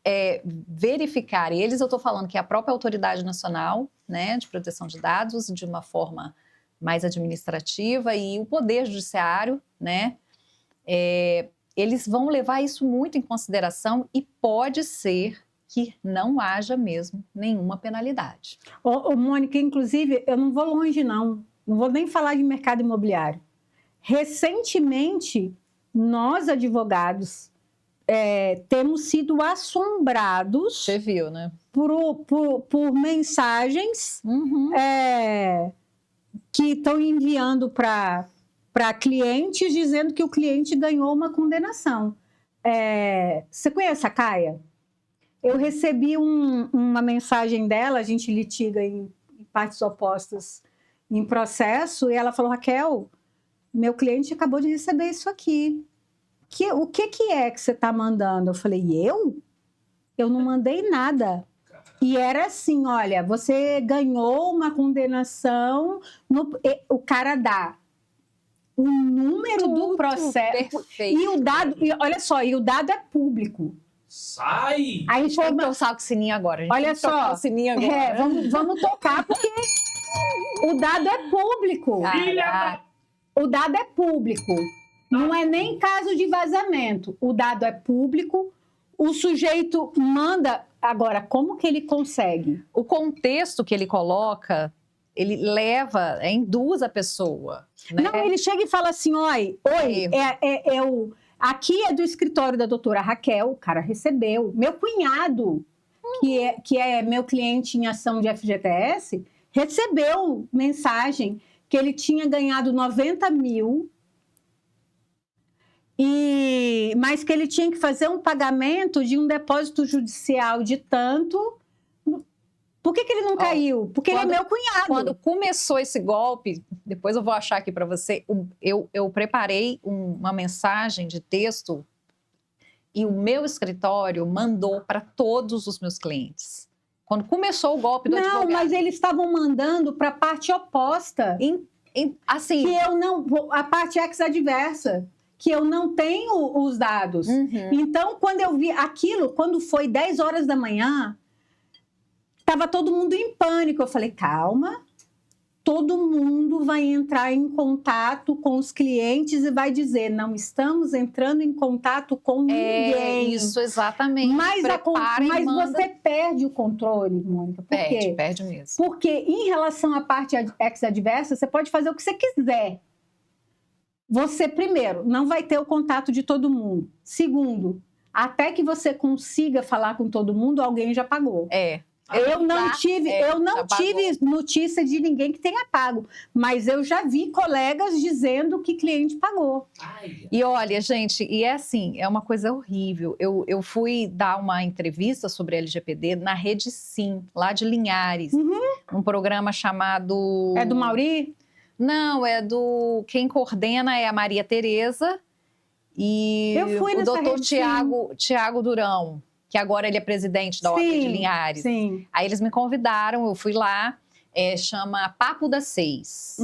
[SPEAKER 3] verificarem, eu estou falando que a própria Autoridade Nacional, né, de Proteção de Dados, de uma forma mais administrativa, e o Poder Judiciário, né, eles vão levar isso muito em consideração e pode ser que não haja mesmo nenhuma penalidade.
[SPEAKER 1] Ô, Mônica, inclusive, eu não vou longe, não. Não vou nem falar de mercado imobiliário. Recentemente, nós, advogados, temos sido assombrados
[SPEAKER 3] Você viu, né?
[SPEAKER 1] por mensagens que estão enviando para clientes dizendo que o cliente ganhou uma condenação. Você conhece a Caia? Eu recebi uma mensagem dela, a gente litiga em partes opostas em processo, e ela falou: Raquel, meu cliente acabou de receber isso aqui. O que é que você está mandando? Eu falei: eu não mandei nada. E era assim: olha, você ganhou uma condenação, o cara dá o número do processo.
[SPEAKER 3] Perfeito.
[SPEAKER 1] E o dado, olha só, e o dado é público.
[SPEAKER 2] Sai!
[SPEAKER 3] A gente tem que tocar o sininho agora.
[SPEAKER 1] Olha só,
[SPEAKER 3] o sininho agora.
[SPEAKER 1] vamos tocar, porque o dado é público. O dado é público. Não é nem caso de vazamento. O dado é público. O sujeito manda. Agora, como que ele consegue?
[SPEAKER 3] O contexto que ele coloca, ele leva, induz a pessoa. Né?
[SPEAKER 1] Não, ele chega e fala assim: oi, aqui é do escritório da doutora Raquel, o cara recebeu. Meu cunhado, que é meu cliente em ação de FGTS, recebeu mensagem que ele tinha ganhado 90 mil, mas que ele tinha que fazer um pagamento de um depósito judicial de tanto. Por que ele não caiu? Porque ele é meu cunhado.
[SPEAKER 3] Quando começou esse golpe, depois eu vou achar aqui para você, eu preparei uma mensagem de texto e o meu escritório mandou para todos os meus clientes. Quando começou o golpe do advogado.
[SPEAKER 1] Não, mas eles estavam mandando para a parte oposta.
[SPEAKER 3] Assim,
[SPEAKER 1] que eu não, a parte ex-adversa, que eu não tenho os dados. Então, quando eu vi aquilo, quando foi 10 horas da manhã, estava todo mundo em pânico. Eu falei: calma, todo mundo vai entrar em contato com os clientes e vai dizer: não estamos entrando em contato com ninguém.
[SPEAKER 3] Isso, exatamente.
[SPEAKER 1] Mas você perde o controle, Mônica. Por quê?
[SPEAKER 3] Perde mesmo.
[SPEAKER 1] Porque em relação à parte ex-adversa, você pode fazer o que você quiser. Você, primeiro, não vai ter o contato de todo mundo. Segundo, até que você consiga falar com todo mundo, alguém já pagou. Eu não tive notícia de ninguém que tenha pago, mas eu já vi colegas dizendo que cliente pagou.
[SPEAKER 3] E olha, gente, é assim, é uma coisa horrível. Eu fui dar uma entrevista sobre LGPD na Rede Sim, lá de Linhares, um programa chamado...
[SPEAKER 1] É do Mauri?
[SPEAKER 3] Não, quem coordena é a Maria Tereza e o doutor Tiago Durão, que agora ele é presidente da OAB de Linhares.
[SPEAKER 1] Sim.
[SPEAKER 3] Aí eles me convidaram, eu fui lá, chama Papo das 6.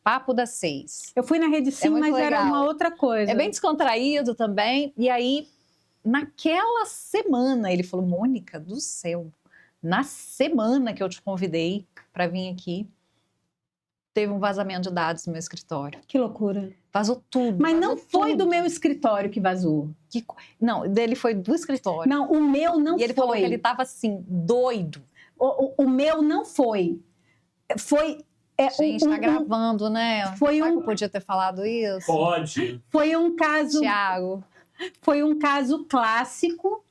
[SPEAKER 3] Papo das 6.
[SPEAKER 1] Eu fui na Rede Sim, mas legal. Era uma outra coisa.
[SPEAKER 3] É bem descontraído também. E aí, naquela semana, ele falou: Mônica do céu, na semana que eu te convidei para vir aqui, teve um vazamento de dados no meu escritório.
[SPEAKER 1] Que loucura.
[SPEAKER 3] Vazou tudo.
[SPEAKER 1] Mas não foi do meu escritório que vazou.
[SPEAKER 3] Não, dele foi do escritório.
[SPEAKER 1] Não, o meu não foi.
[SPEAKER 3] E ele falou que ele estava assim, doido.
[SPEAKER 1] O meu não foi. Foi...
[SPEAKER 3] Gente, tá gravando, né?
[SPEAKER 1] Foi
[SPEAKER 3] Será que eu podia ter falado isso?
[SPEAKER 2] Pode.
[SPEAKER 1] Foi um caso...
[SPEAKER 3] Tiago.
[SPEAKER 1] Foi um caso clássico,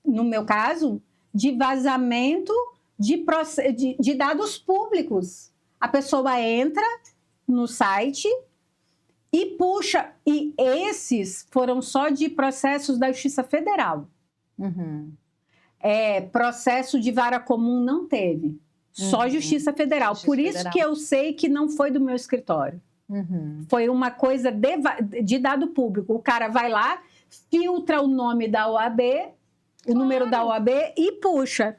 [SPEAKER 1] no meu caso, de vazamento de dados públicos. A pessoa entra no site e puxa. E esses foram só de processos da Justiça Federal. Processo de vara comum não teve. Só Justiça Federal. Por isso que eu sei que não foi do meu escritório. Foi uma coisa de dado público. O cara vai lá, filtra o nome da OAB, o número da OAB e puxa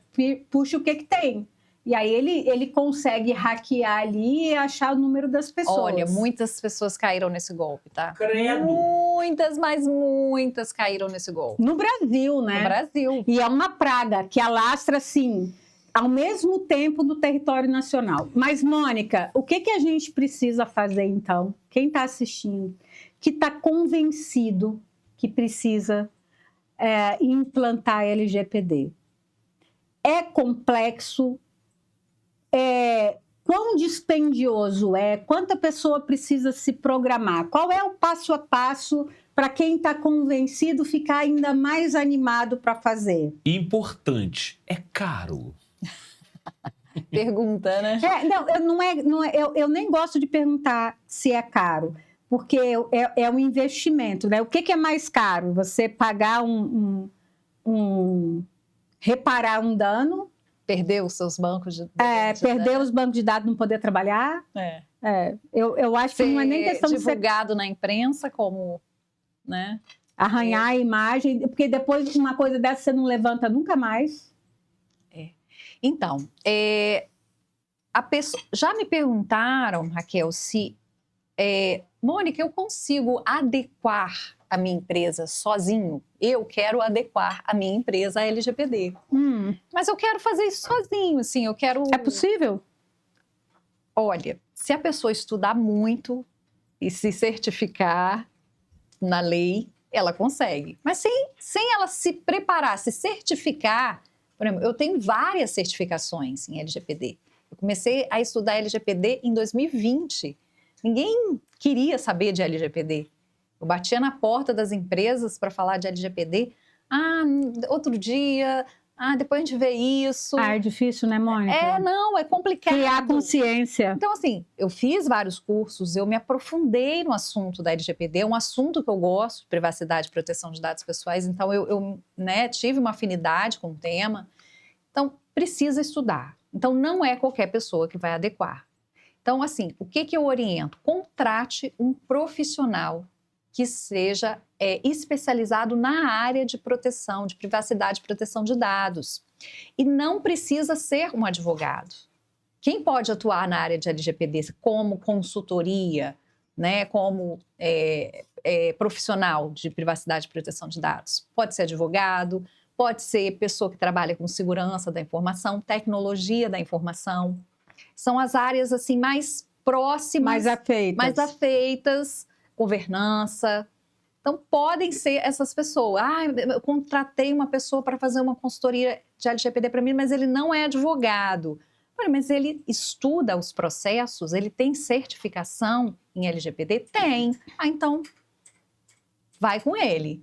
[SPEAKER 1] o que tem. E aí ele consegue hackear ali e achar o número das pessoas.
[SPEAKER 3] Olha, muitas pessoas caíram nesse golpe, tá?
[SPEAKER 2] Credo!
[SPEAKER 3] Muitas, mas muitas caíram nesse golpe.
[SPEAKER 1] No Brasil, né?
[SPEAKER 3] No Brasil.
[SPEAKER 1] E é uma praga que alastra, assim, ao mesmo tempo do território nacional. Mas, Mônica, o que a gente precisa fazer, então? Quem está assistindo, que está convencido que precisa implantar a LGPD? É complexo? Quão dispendioso é? Quanta pessoa precisa se programar? Qual é o passo a passo para quem está convencido ficar ainda mais animado para fazer?
[SPEAKER 2] Importante, é caro.
[SPEAKER 3] Pergunta, né?
[SPEAKER 1] Eu nem gosto de perguntar se é caro, porque é um investimento, né? O que é mais caro? Você pagar reparar um dano?
[SPEAKER 3] Perder os seus bancos de dados.
[SPEAKER 1] Perder os bancos de dados, não poder trabalhar? Eu acho que não é nem questão de ser
[SPEAKER 3] divulgado na imprensa como, né?
[SPEAKER 1] Arranhar a imagem, porque depois uma coisa dessa você não levanta nunca mais.
[SPEAKER 3] Então, já me perguntaram, Raquel, se Mônica, eu consigo adequar a minha empresa sozinho? Eu quero adequar a minha empresa à LGPD. Mas eu quero fazer isso sozinho, assim, eu quero...
[SPEAKER 1] É possível?
[SPEAKER 3] Olha, se a pessoa estudar muito e se certificar na lei, ela consegue. Mas sem ela se preparar, se certificar... Por exemplo, eu tenho várias certificações em LGPD. Eu comecei a estudar LGPD em 2020. Ninguém queria saber de LGPD. Eu batia na porta das empresas para falar de LGPD. Outro dia, depois a gente vê isso.
[SPEAKER 1] É difícil, né, Mônica?
[SPEAKER 3] É complicado.
[SPEAKER 1] Criar consciência.
[SPEAKER 3] Então, assim, eu fiz vários cursos, eu me aprofundei no assunto da LGPD, é um assunto que eu gosto, privacidade e proteção de dados pessoais, então eu tive uma afinidade com o tema. Então, precisa estudar. Então, não é qualquer pessoa que vai adequar. Então, assim, o que eu oriento? Contrate um profissional que seja especializado na área de proteção, de privacidade e proteção de dados. E não precisa ser um advogado. Quem pode atuar na área de LGPD como consultoria, né, como profissional de privacidade e proteção de dados? Pode ser advogado, pode ser pessoa que trabalha com segurança da informação, tecnologia da informação. São as áreas assim mais próximas, mais afeitas, governança. Então, podem ser essas pessoas. Eu contratei uma pessoa para fazer uma consultoria de LGPD para mim, mas ele não é advogado. Mas ele estuda os processos, ele tem certificação em LGPD? Tem. Então, vai com ele,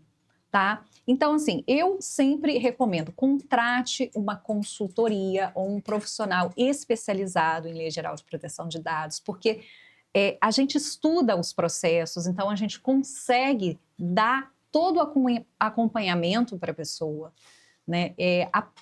[SPEAKER 3] tá? Então, assim, eu sempre recomendo, contrate uma consultoria ou um profissional especializado em Lei Geral de Proteção de Dados, porque a gente estuda os processos, então a gente consegue dar todo o acompanhamento para a pessoa, né?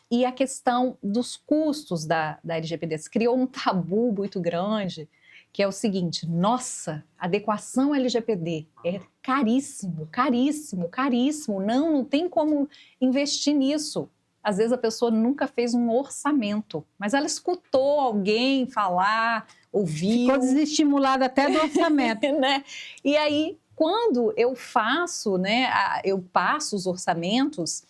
[SPEAKER 3] E a questão dos custos da LGPD, se criou um tabu muito grande, que é o seguinte: nossa, adequação LGPD é caríssimo, caríssimo, caríssimo, não tem como investir nisso. Às vezes a pessoa nunca fez um orçamento, mas ela escutou alguém falar, ouviu.
[SPEAKER 1] Ficou desestimulada até do orçamento.
[SPEAKER 3] Né? E aí, quando eu faço, né, eu passo os orçamentos,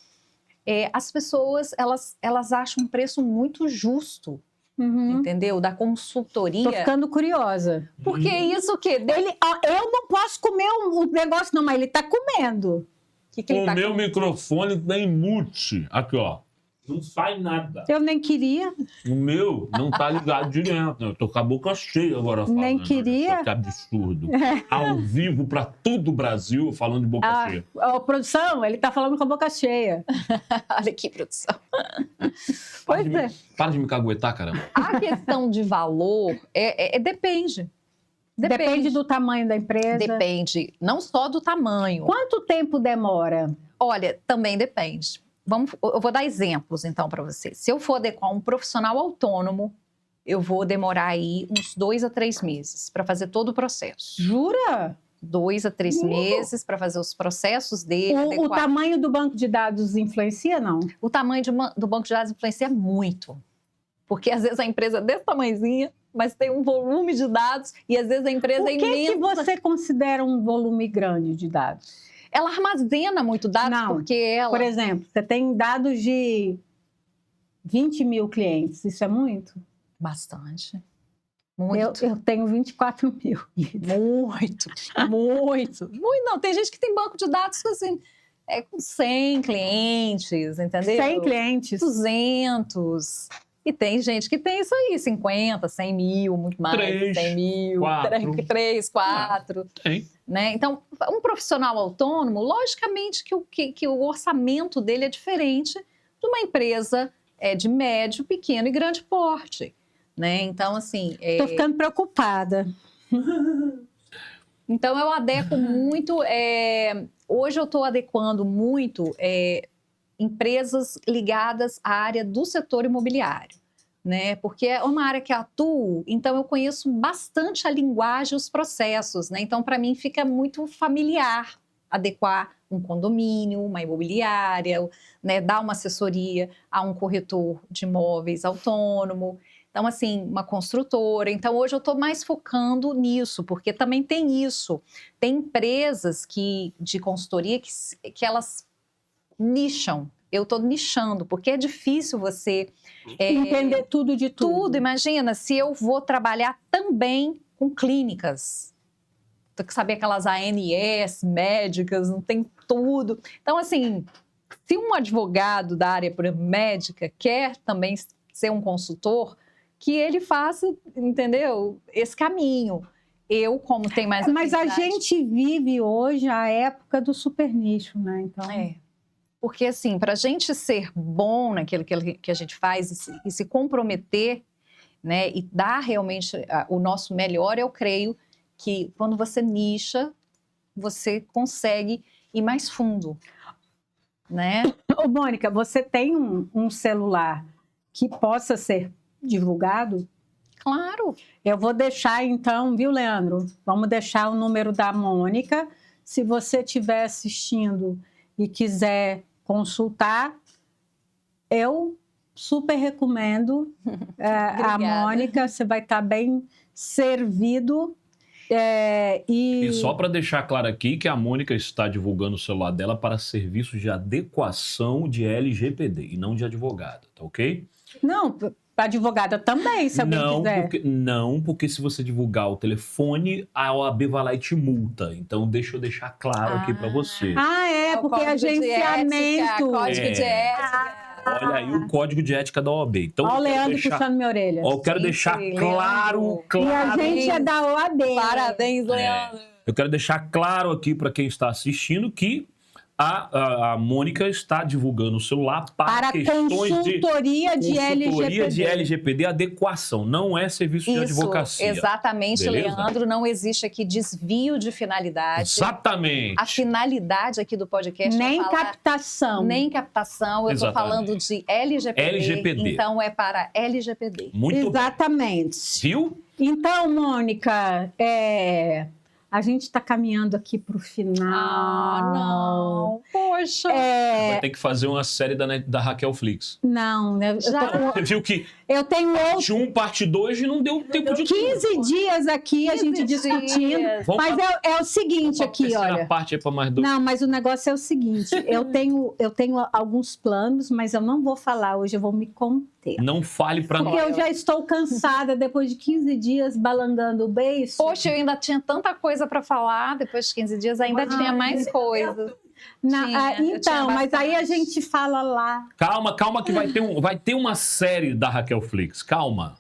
[SPEAKER 3] as pessoas, elas acham um preço muito justo. Entendeu? Da consultoria.
[SPEAKER 1] Tô ficando curiosa.
[SPEAKER 3] Porque isso o quê?
[SPEAKER 1] Eu não posso comer o negócio, não, mas ele tá comendo.
[SPEAKER 2] O meu microfone tem mute. Aqui, ó. Não sai nada.
[SPEAKER 1] Eu nem queria.
[SPEAKER 2] O meu não tá ligado direto. Eu tô com a boca cheia agora falando.
[SPEAKER 1] Nem queria.
[SPEAKER 2] Que absurdo. Ao vivo pra todo o Brasil falando de boca cheia.
[SPEAKER 1] Produção, ele tá falando com a boca cheia.
[SPEAKER 3] Olha aqui, produção.
[SPEAKER 2] Para de me caguetar, caramba.
[SPEAKER 3] A questão de valor depende.
[SPEAKER 1] Depende do tamanho da empresa.
[SPEAKER 3] Depende, não só do tamanho.
[SPEAKER 1] Quanto tempo demora?
[SPEAKER 3] Olha, também depende. Eu vou dar exemplos, então, para você. Se eu for adequar um profissional autônomo, eu vou demorar aí uns 2 a 3 meses para fazer todo o processo.
[SPEAKER 1] Jura?
[SPEAKER 3] 2 a 3 meses para fazer os processos dele.
[SPEAKER 1] O tamanho do banco de dados influencia, não?
[SPEAKER 3] O tamanho do banco de dados influencia muito. Porque às vezes a empresa é desse tamanhozinha, mas tem um volume de dados e às vezes a empresa é imensa.
[SPEAKER 1] O que você considera um volume grande de dados?
[SPEAKER 3] Ela armazena muito dados porque ela...
[SPEAKER 1] Por exemplo, você tem dados de 20 mil clientes, isso é muito?
[SPEAKER 3] Bastante. Muito.
[SPEAKER 1] Eu tenho 24 mil.
[SPEAKER 3] Muito. Não, tem gente que tem banco de dados assim, com 100 clientes, entendeu?
[SPEAKER 1] 100 clientes.
[SPEAKER 3] 200. E tem gente que tem isso aí, 50, 100 mil, muito mais,
[SPEAKER 2] 3,
[SPEAKER 3] 100 mil,
[SPEAKER 2] 4.
[SPEAKER 3] 3, 4.
[SPEAKER 2] Tem.
[SPEAKER 3] Né? Então, um profissional autônomo, logicamente que o orçamento dele é diferente de uma empresa de médio, pequeno e grande porte. Né? Então, assim...
[SPEAKER 1] Tô ficando preocupada.
[SPEAKER 3] Então, eu adequo muito... hoje eu estou adequando muito empresas ligadas à área do setor imobiliário, né? Porque é uma área que eu atuo, então eu conheço bastante a linguagem e os processos, né? Então, para mim, fica muito familiar adequar um condomínio, uma imobiliária, né? Dar uma assessoria a um corretor de imóveis autônomo. Então, assim, uma construtora. Então, hoje eu estou mais focando nisso, porque também tem isso. Tem empresas de consultoria que elas nicham. Eu estou nichando, porque é difícil você...
[SPEAKER 1] entender tudo de tudo.
[SPEAKER 3] Tudo. Imagina, se eu vou trabalhar também com clínicas. Tem que saber aquelas ANS, médicas, não tem tudo. Então, assim, se um advogado da área médica quer também ser um consultor, que ele faça, entendeu? Esse caminho. Eu, como tem mais
[SPEAKER 1] Mas a
[SPEAKER 3] afinidade...
[SPEAKER 1] gente vive hoje a época do super nicho, né? Então...
[SPEAKER 3] Porque, assim, para a gente ser bom naquilo que a gente faz e se comprometer, né, e dar realmente o nosso melhor, eu creio que quando você nicha, você consegue ir mais fundo, né?
[SPEAKER 1] Ô, Mônica, você tem um celular que possa ser divulgado?
[SPEAKER 3] Claro.
[SPEAKER 1] Eu vou deixar, então, viu, Leandro? Vamos deixar o número da Mônica. Se você estiver assistindo e quiser consultar, eu super recomendo a Mônica. Você vai estar bem servido.
[SPEAKER 2] E só para deixar claro aqui que a Mônica está divulgando o celular dela para serviços de adequação de LGPD e não de advogada, tá ok?
[SPEAKER 1] Não, para advogada também, se alguém quiser.
[SPEAKER 2] Porque se você divulgar o telefone, a OAB vai lá e te multa. Então, deixa eu deixar claro aqui para você.
[SPEAKER 1] Porque agenciamento.
[SPEAKER 3] Código de ética.
[SPEAKER 2] Olha aí o código de ética da OAB. Então,
[SPEAKER 1] olha o Leandro puxando minha orelha.
[SPEAKER 2] Eu quero deixar claro.
[SPEAKER 1] E a gente é da OAB.
[SPEAKER 3] Parabéns, Leandro.
[SPEAKER 2] Eu quero deixar claro aqui para quem está assistindo que a Mônica está divulgando o celular para questões
[SPEAKER 1] consultoria de
[SPEAKER 2] LGPD, adequação, não é serviço de advocacia.
[SPEAKER 3] Exatamente,
[SPEAKER 2] beleza?
[SPEAKER 3] Leandro, não existe aqui desvio de finalidade.
[SPEAKER 2] Exatamente.
[SPEAKER 3] A finalidade aqui do podcast
[SPEAKER 1] captação.
[SPEAKER 3] Nem captação, eu estou falando de LGPD, então é para LGPD.
[SPEAKER 2] Muito
[SPEAKER 1] exatamente.
[SPEAKER 2] Bem. Viu?
[SPEAKER 1] Então, Mônica, a gente está caminhando aqui para o final.
[SPEAKER 3] Ah, não. Poxa.
[SPEAKER 2] Vai ter que fazer uma série da Raquel Flix.
[SPEAKER 1] Não, né?
[SPEAKER 2] Você viu que
[SPEAKER 1] eu tenho
[SPEAKER 2] parte 1, parte 2 e não deu tempo de
[SPEAKER 1] 15 dias aqui a gente discutindo. Mas é o seguinte aqui, olha.
[SPEAKER 2] Parte é para mais 2.
[SPEAKER 1] Não, mas o negócio é o seguinte. Eu tenho alguns planos, mas eu não vou falar hoje, eu vou me conter.
[SPEAKER 2] Não fale para nós.
[SPEAKER 1] Porque eu já estou cansada depois de 15 dias balangando o beiço.
[SPEAKER 3] Poxa, eu ainda tinha tanta coisa para falar, depois de 15 dias ainda tinha mais coisas.
[SPEAKER 1] Então, mas aí a gente fala lá.
[SPEAKER 2] Calma que vai ter uma série da Raquel Flix. Calma.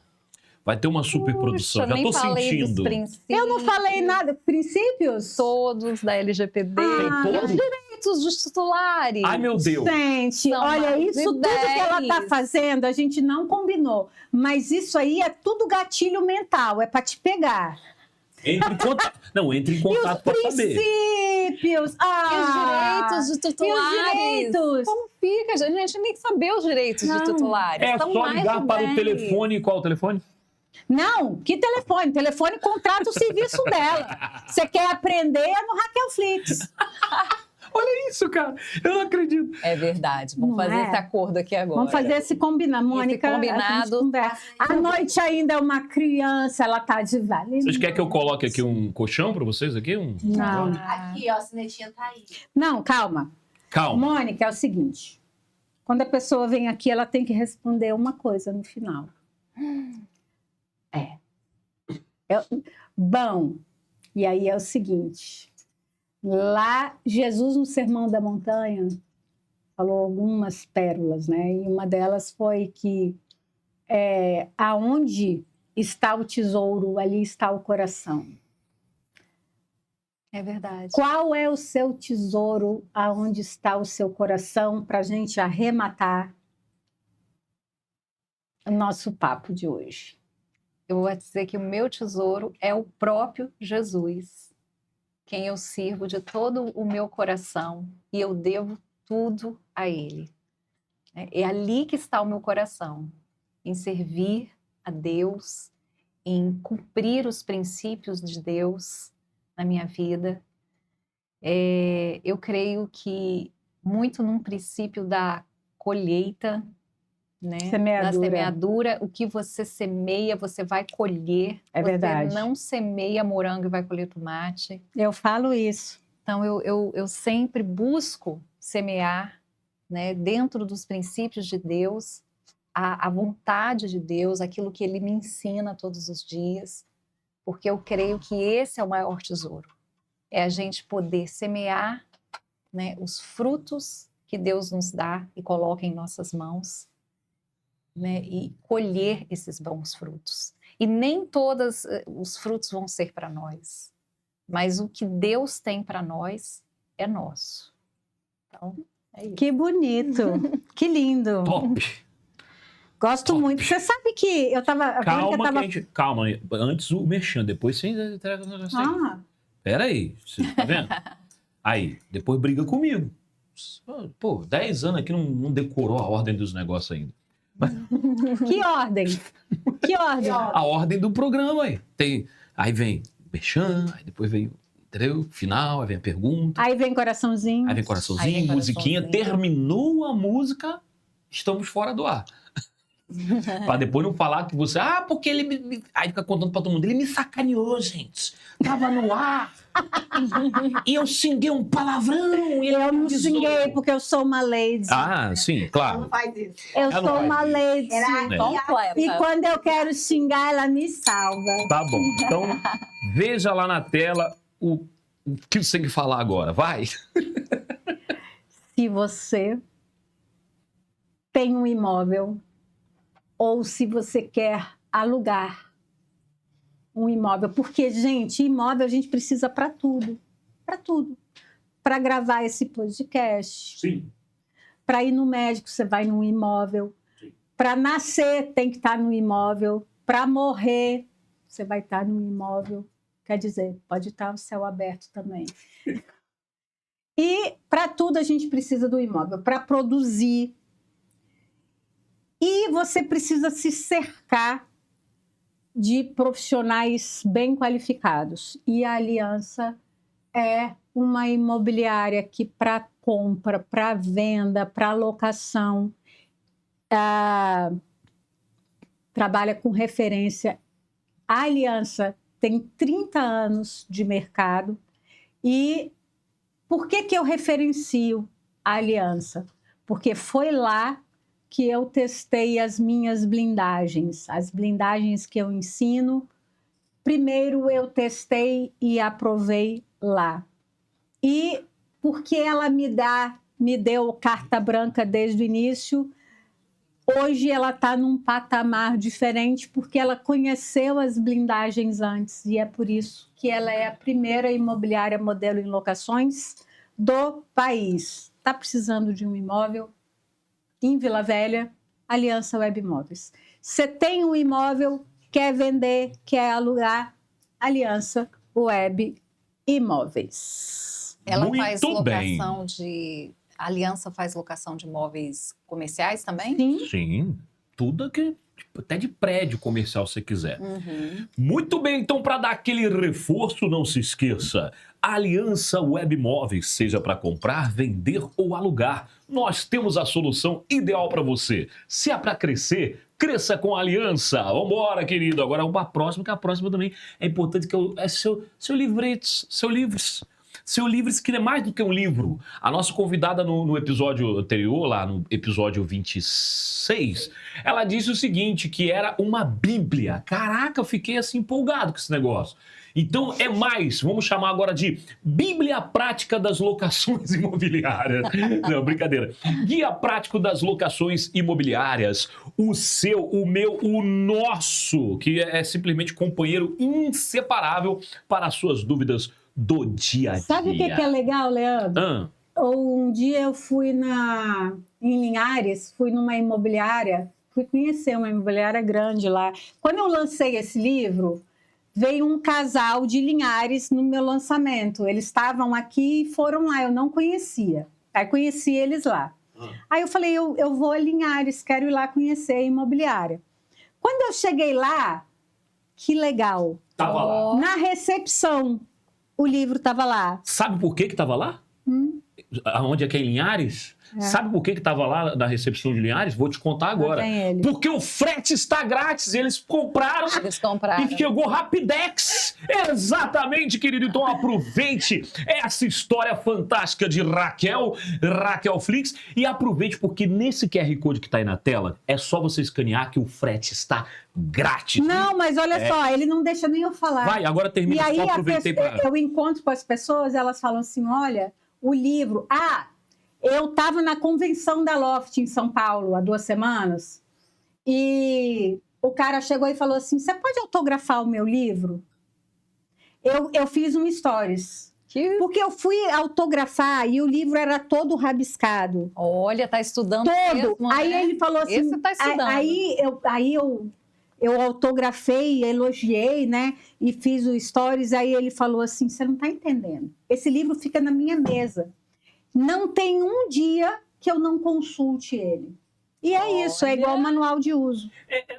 [SPEAKER 2] Vai ter uma superprodução. Já tô sentindo.
[SPEAKER 1] Eu não falei nada. Princípios?
[SPEAKER 3] Todos da LGPD.
[SPEAKER 2] Todos?
[SPEAKER 3] Os direitos dos titulares.
[SPEAKER 2] Ai, meu Deus.
[SPEAKER 1] Gente, olha, isso tudo que ela tá fazendo, a gente não combinou. Mas isso aí é tudo gatilho mental. É para te pegar.
[SPEAKER 2] Entre em contato para saber.
[SPEAKER 1] Princípios!
[SPEAKER 3] E os direitos de titulares.
[SPEAKER 1] E os direitos?
[SPEAKER 3] Como fica, gente? A gente nem sabe os direitos de titulares.
[SPEAKER 2] É só ligar para o telefone. Qual o telefone?
[SPEAKER 1] Não, que telefone? Telefone contrata o serviço dela. Você quer aprender no Raquel Flix.
[SPEAKER 2] Olha isso, cara. Eu não acredito.
[SPEAKER 3] É verdade. Vamos fazer esse acordo aqui agora.
[SPEAKER 1] Vamos fazer esse combinado. Mônica,
[SPEAKER 3] esse combinado.
[SPEAKER 1] A noite ainda é uma criança, ela tá de vale.
[SPEAKER 2] Vocês querem que eu coloque aqui um colchão para vocês? Aqui?
[SPEAKER 1] Não.
[SPEAKER 4] Aqui, ó, a sinetinha tá aí.
[SPEAKER 1] Não, calma. Mônica, é o seguinte. Quando a pessoa vem aqui, ela tem que responder uma coisa no final. Bom, e aí é o seguinte. Lá, Jesus, no Sermão da Montanha, falou algumas pérolas, né? E uma delas foi que aonde está o tesouro, ali está o coração.
[SPEAKER 3] É verdade.
[SPEAKER 1] Qual é o seu tesouro, aonde está o seu coração, para a gente arrematar o nosso papo de hoje?
[SPEAKER 3] Eu vou dizer que o meu tesouro é o próprio Jesus, quem eu sirvo de todo o meu coração, e eu devo tudo a Ele. É ali que está o meu coração, em servir a Deus, em cumprir os princípios de Deus na minha vida. Eu creio que muito num princípio da colheita, né? Da semeadura, o que você semeia, você vai colher.
[SPEAKER 1] É verdade.
[SPEAKER 3] Você não semeia morango e vai colher tomate.
[SPEAKER 1] Eu falo isso.
[SPEAKER 3] Então, eu sempre busco semear, né, dentro dos princípios de Deus, a vontade de Deus, aquilo que Ele me ensina todos os dias, porque eu creio que esse é o maior tesouro. É a gente poder semear, né, os frutos que Deus nos dá e coloca em nossas mãos, né, e colher esses bons frutos. E nem todos os frutos vão ser para nós, mas o que Deus tem para nós é nosso. Então, é isso.
[SPEAKER 1] Que bonito, que lindo.
[SPEAKER 2] Top!
[SPEAKER 1] Gosto
[SPEAKER 2] Top.
[SPEAKER 1] muito. Você sabe que eu estava...
[SPEAKER 2] Calma, antes o merchan, depois você entrega o negócio aí.
[SPEAKER 1] Ah,
[SPEAKER 2] Pera aí, você tá vendo? Aí, depois briga comigo. Pô, 10 anos aqui não decorou a ordem dos negócios ainda.
[SPEAKER 1] que ordem? Que ordem?
[SPEAKER 2] A ordem do programa aí. Aí vem merchan, aí depois vem, entendeu? Final, aí vem a pergunta.
[SPEAKER 1] Aí vem coraçãozinho.
[SPEAKER 2] Aí vem coraçãozinho, musiquinha. Terminou a música, estamos fora do ar. Pra depois não falar que você... porque ele Aí fica contando pra todo mundo. Ele me sacaneou, gente. Tava no ar. E eu xinguei um palavrão. E
[SPEAKER 1] Eu não xinguei porque eu sou uma lady.
[SPEAKER 2] Sim, claro.
[SPEAKER 4] Não faz isso.
[SPEAKER 1] Eu
[SPEAKER 2] Ela não
[SPEAKER 1] sou
[SPEAKER 2] faz
[SPEAKER 1] uma
[SPEAKER 2] isso.
[SPEAKER 1] lady.
[SPEAKER 3] Completa.
[SPEAKER 1] E quando eu quero xingar, ela me salva.
[SPEAKER 2] Tá bom. Então, veja lá na tela o que você tem que falar agora. Vai.
[SPEAKER 1] Se você tem um imóvel ou se você quer alugar um imóvel, porque, gente, imóvel a gente precisa para tudo. Para tudo. Para gravar esse podcast.
[SPEAKER 2] Sim.
[SPEAKER 1] Para ir no médico, você vai num imóvel. Para nascer, tem que estar no imóvel. Para morrer, você vai estar no imóvel. Quer dizer, pode estar o céu aberto também. E para tudo a gente precisa do imóvel. Para produzir. E você precisa se cercar de profissionais bem qualificados. E a Aliança é uma imobiliária que, para compra, para venda, para locação, trabalha com referência. A Aliança tem 30 anos de mercado. E por que eu referencio a Aliança? Porque foi lá que eu testei as minhas blindagens, as blindagens que eu ensino. Primeiro eu testei e aprovei lá. E porque ela me deu carta branca desde o início, hoje ela está num patamar diferente porque ela conheceu as blindagens antes e é por isso que ela é a primeira imobiliária modelo em locações do país. Está precisando de um imóvel? Em Vila Velha, Aliança Web Imóveis. Você tem um imóvel, quer vender, quer alugar, Aliança Web Imóveis.
[SPEAKER 3] Ela
[SPEAKER 2] Muito
[SPEAKER 3] faz
[SPEAKER 2] bem.
[SPEAKER 3] locação de... A Aliança faz locação de imóveis comerciais também?
[SPEAKER 1] Sim.
[SPEAKER 2] Sim. Tudo aqui, até de prédio comercial, se quiser.
[SPEAKER 3] Uhum.
[SPEAKER 2] Muito bem, então, para dar aquele reforço, não se esqueça. Aliança Web Imóveis, seja para comprar, vender ou alugar, nós temos a solução ideal para você. Se é para crescer, cresça com a Aliança. Vambora, querido. Agora uma próxima, que a próxima também é importante, que é seu livretes, seu livros. Seu livros, que é mais do que um livro. A nossa convidada no episódio anterior, lá no episódio 26, ela disse o seguinte, que era uma bíblia. Caraca, eu fiquei assim empolgado com esse negócio. Então é mais, vamos chamar agora de Bíblia Prática das Locações Imobiliárias. Não, brincadeira. Guia Prático das Locações Imobiliárias. O seu, o meu, o nosso, que é simplesmente companheiro inseparável para as suas dúvidas do dia a dia.
[SPEAKER 1] Sabe o que é legal, Leandro? Um dia eu fui em Linhares, fui numa imobiliária, fui conhecer uma imobiliária grande lá. Quando eu lancei esse livro, veio um casal de Linhares no meu lançamento. Eles estavam aqui e foram lá, eu não conhecia. Aí conheci eles lá. Aí eu falei, eu vou a Linhares, quero ir lá conhecer a imobiliária. Quando eu cheguei lá, que legal.
[SPEAKER 2] Tava lá.
[SPEAKER 1] Na recepção, o livro estava lá.
[SPEAKER 2] Sabe por que estava lá? Aonde é que é em Linhares? Sabe por que estava lá na recepção de Linhares? Vou te contar agora. Porque o frete está grátis. Eles compraram. E chegou Rapidex. Exatamente, querido. Então aproveite essa história fantástica de Raquel Flix. E aproveite porque nesse QR Code que está aí na tela, é só você escanear que o frete está grátis.
[SPEAKER 1] Não, mas olha só, ele não deixa nem eu falar.
[SPEAKER 2] Vai, agora termina.
[SPEAKER 1] E aí
[SPEAKER 2] só aproveitei para...
[SPEAKER 1] eu encontro com as pessoas, elas falam assim, olha, o livro... eu estava na convenção da Loft em São Paulo há 2 semanas e o cara chegou e falou assim, você pode autografar o meu livro? Eu fiz um stories. Porque eu fui autografar e o livro era todo rabiscado.
[SPEAKER 3] Olha, tá estudando
[SPEAKER 1] todo.
[SPEAKER 3] Mesmo,
[SPEAKER 1] aí
[SPEAKER 3] né?
[SPEAKER 1] ele falou assim...
[SPEAKER 3] Esse tá estudando.
[SPEAKER 1] Aí eu autografei, elogiei, né? E fiz o stories. Aí ele falou assim, você não tá entendendo. Esse livro fica na minha mesa. Não tem um dia que eu não consulte ele. E é isso, é igual manual de uso.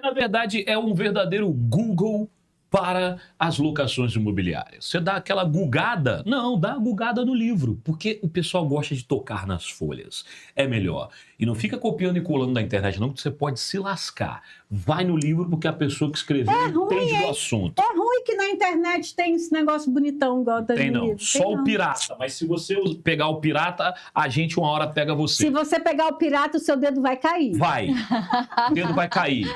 [SPEAKER 2] Na verdade, é um verdadeiro Google para as locações imobiliárias. Você dá aquela gugada? Não, dá a gugada no livro, porque o pessoal gosta de tocar nas folhas. É melhor. E não fica copiando e colando na internet, não, que você pode se lascar. Vai no livro, porque a pessoa que escreveu entende do assunto.
[SPEAKER 1] É ruim que na internet tem esse negócio bonitão igual tá no livro.
[SPEAKER 2] Tem não, só o pirata. Mas se você pegar o pirata, a gente uma hora pega você.
[SPEAKER 1] Se você pegar o pirata, o seu dedo vai cair.
[SPEAKER 2] Vai. O dedo vai cair.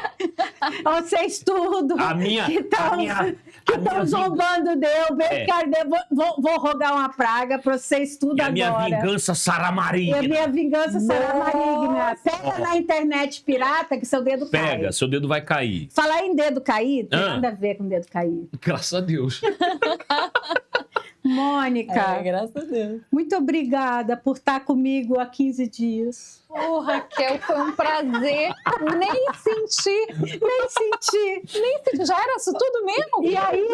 [SPEAKER 1] Vocês tudo.
[SPEAKER 2] A minha...
[SPEAKER 1] Que estão zombando Deus. Vou rogar uma praga para vocês tudo agora.
[SPEAKER 2] A minha vingança será maligna.
[SPEAKER 1] A minha vingança será maligna. Pega na internet pirata que seu dedo cai.
[SPEAKER 2] Pega, seu dedo vai cair.
[SPEAKER 1] Falar em dedo cair, tem nada a ver com dedo cair.
[SPEAKER 2] Graças a Deus.
[SPEAKER 1] Mônica,
[SPEAKER 3] graças a Deus.
[SPEAKER 1] Muito obrigada por estar comigo há 15 dias.
[SPEAKER 3] Raquel, foi um prazer. Nem senti. Já era isso tudo mesmo?
[SPEAKER 1] E aí?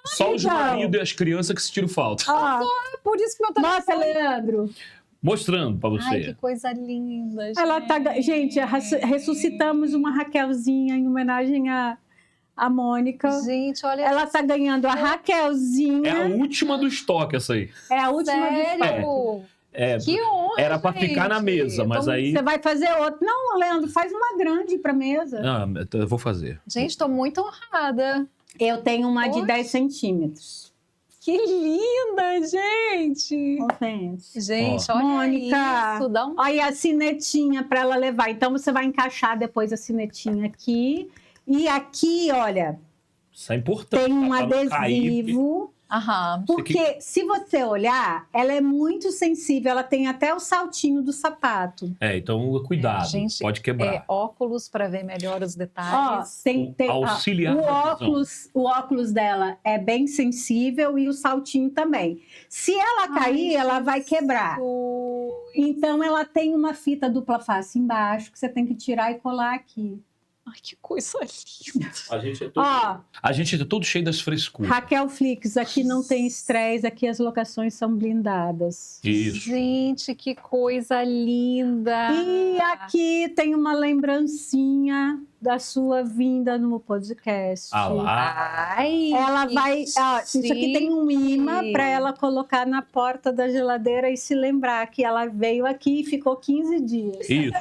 [SPEAKER 2] Só os maridos e as crianças que sentiram falta.
[SPEAKER 3] Por isso que meu telefone...
[SPEAKER 1] Nossa, Leandro.
[SPEAKER 2] Mostrando pra você.
[SPEAKER 3] Ai, que coisa linda, gente.
[SPEAKER 1] Ela tá... Gente, ressuscitamos uma Raquelzinha em homenagem a Mônica.
[SPEAKER 3] Gente, olha.
[SPEAKER 1] Ela tá ganhando a Raquelzinha.
[SPEAKER 2] É a última do estoque, essa aí.
[SPEAKER 1] É a última do estoque.
[SPEAKER 3] Que honra,
[SPEAKER 2] era pra ficar na mesa, mas aí...
[SPEAKER 1] Você vai fazer outra. Não, Leandro, faz uma grande pra mesa.
[SPEAKER 2] Eu vou fazer.
[SPEAKER 3] Gente, tô muito honrada.
[SPEAKER 1] Eu tenho uma de 10 centímetros.
[SPEAKER 3] Que linda, gente! Gente, olha
[SPEAKER 1] Mônica,
[SPEAKER 3] isso.
[SPEAKER 1] Olha a sinetinha para ela levar. Então, você vai encaixar depois a sinetinha aqui. E aqui, olha,
[SPEAKER 2] isso é importante.
[SPEAKER 1] Tem um adesivo. Porque se você olhar, ela é muito sensível. Ela tem até o saltinho do sapato.
[SPEAKER 2] Então cuidado,
[SPEAKER 3] gente,
[SPEAKER 2] pode quebrar.
[SPEAKER 3] Óculos para ver melhor os detalhes.
[SPEAKER 2] Auxiliar
[SPEAKER 1] o óculos dela é bem sensível e o saltinho também. Se ela cair, ela vai quebrar. Então ela tem uma fita dupla face embaixo que você tem que tirar e colar aqui.
[SPEAKER 3] Ai, que coisa linda.
[SPEAKER 2] A gente é todo cheio das frescuras.
[SPEAKER 1] Raquel Flix, aqui não tem estresse, aqui as locações são blindadas.
[SPEAKER 2] Isso.
[SPEAKER 3] Gente, que coisa linda.
[SPEAKER 1] E aqui tem uma lembrancinha da sua vinda no podcast.
[SPEAKER 3] Ai,
[SPEAKER 1] ela vai... isso aqui tem um imã para ela colocar na porta da geladeira e se lembrar que ela veio aqui e ficou 15 dias.
[SPEAKER 2] Isso.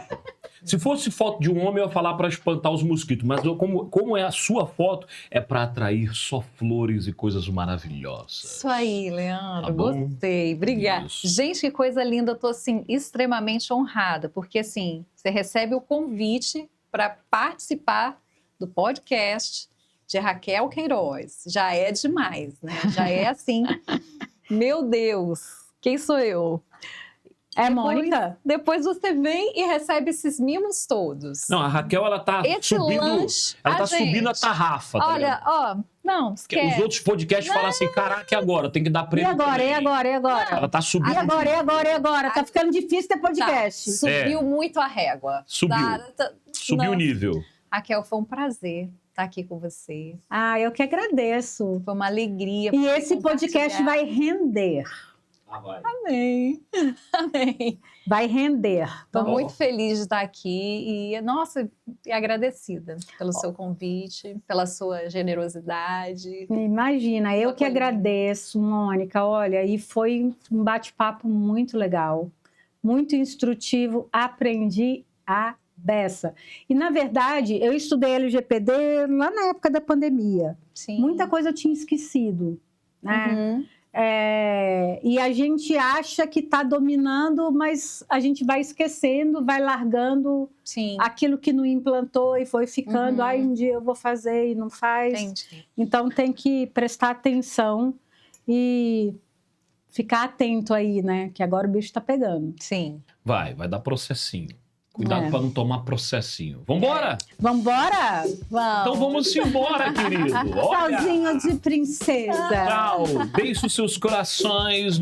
[SPEAKER 2] Se fosse foto de um homem, eu ia falar para espantar os mosquitos. Mas como é a sua foto, é para atrair só flores e coisas maravilhosas.
[SPEAKER 3] Isso aí, Leandro.
[SPEAKER 2] Tá bom?
[SPEAKER 3] Gostei. Obrigada.
[SPEAKER 2] Isso.
[SPEAKER 3] Gente, que coisa linda. Eu tô, assim, extremamente honrada. Porque, assim, você recebe o convite para participar do podcast de Raquel Queiroz. Já é demais, né? Já é assim, meu Deus, quem sou eu?
[SPEAKER 1] É Mônica?
[SPEAKER 3] Depois você vem e recebe esses mimos todos.
[SPEAKER 2] Não, a Raquel, ela tá
[SPEAKER 3] Esse
[SPEAKER 2] subindo...
[SPEAKER 3] lanche,
[SPEAKER 2] Ela tá
[SPEAKER 3] gente,
[SPEAKER 2] subindo a tarrafa, tá
[SPEAKER 3] Olha,
[SPEAKER 2] ligado?
[SPEAKER 3] ó, não,
[SPEAKER 2] Os
[SPEAKER 3] esquece.
[SPEAKER 2] outros podcasts falam assim, caraca, e agora? Tem que dar
[SPEAKER 1] E
[SPEAKER 2] prêmio
[SPEAKER 1] agora,
[SPEAKER 2] também.
[SPEAKER 1] e agora, e agora?
[SPEAKER 2] Ela tá subindo.
[SPEAKER 1] E agora, e agora, e agora? Tá ficando difícil ter podcast.
[SPEAKER 3] Subiu muito a régua.
[SPEAKER 2] Subiu. Subiu o
[SPEAKER 3] Não.
[SPEAKER 2] nível.
[SPEAKER 3] Raquel, foi um prazer estar aqui com você.
[SPEAKER 1] Ah, eu que agradeço.
[SPEAKER 3] Foi uma alegria.
[SPEAKER 1] E
[SPEAKER 3] poder
[SPEAKER 1] esse podcast
[SPEAKER 3] compartilhar.
[SPEAKER 1] vai render.
[SPEAKER 2] Ah, vai.
[SPEAKER 3] Amém. Amém.
[SPEAKER 1] Vai render.
[SPEAKER 3] Estou
[SPEAKER 2] Tá
[SPEAKER 3] muito
[SPEAKER 2] bom.
[SPEAKER 3] feliz de estar aqui e, nossa, e agradecida pelo seu convite, pela sua generosidade.
[SPEAKER 1] Imagina, eu que
[SPEAKER 3] Acolhimento.
[SPEAKER 1] agradeço, Mônica. Olha, e foi um bate-papo muito legal, muito instrutivo. Aprendi a beça. E, na verdade, eu estudei LGPD lá na época da pandemia.
[SPEAKER 3] Sim.
[SPEAKER 1] Muita coisa eu tinha esquecido, né?
[SPEAKER 3] Uhum.
[SPEAKER 1] E a gente acha que está dominando, mas a gente vai esquecendo, vai largando
[SPEAKER 3] Sim.
[SPEAKER 1] aquilo que não implantou e foi ficando.
[SPEAKER 3] Uhum.
[SPEAKER 1] Ai, um dia eu vou fazer e não faz.
[SPEAKER 3] Entendi.
[SPEAKER 1] Então tem que prestar atenção e ficar atento aí, né? Que agora o bicho está pegando.
[SPEAKER 3] Sim.
[SPEAKER 2] Vai dar processinho. Cuidado pra não tomar processinho. Vambora?
[SPEAKER 1] Vambora?
[SPEAKER 3] Vamos.
[SPEAKER 2] Então vamos embora, querido. Olha.
[SPEAKER 1] Tchauzinho de princesa.
[SPEAKER 2] Tchau. Deixe os seus corações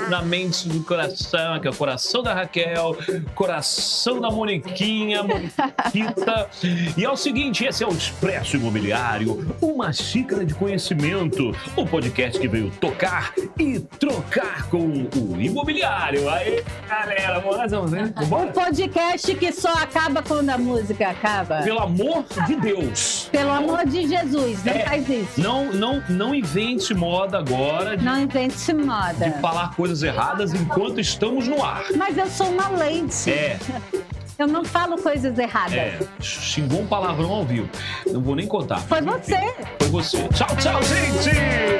[SPEAKER 2] na mente do coração, que é o coração da Raquel, coração da Moniquinha, Moniquita. E é o seguinte, esse é o Expresso Imobiliário, uma xícara de conhecimento, o podcast que veio tocar e trocar com o imobiliário. Aí, galera, vamos ver? Vambora?
[SPEAKER 1] Podcast que só acaba quando a música acaba.
[SPEAKER 2] Pelo amor de Deus.
[SPEAKER 1] Pelo amor de Jesus, não
[SPEAKER 2] É.
[SPEAKER 1] faz isso.
[SPEAKER 2] Não invente moda agora de
[SPEAKER 1] Não invente moda.
[SPEAKER 2] falar coisas erradas enquanto estamos no ar.
[SPEAKER 1] Mas eu sou uma lady.
[SPEAKER 2] É,
[SPEAKER 1] Eu não falo coisas erradas.
[SPEAKER 2] xingou um palavrão ao vivo. Não vou nem contar.
[SPEAKER 1] Foi você.
[SPEAKER 2] Foi você. Tchau, tchau, gente!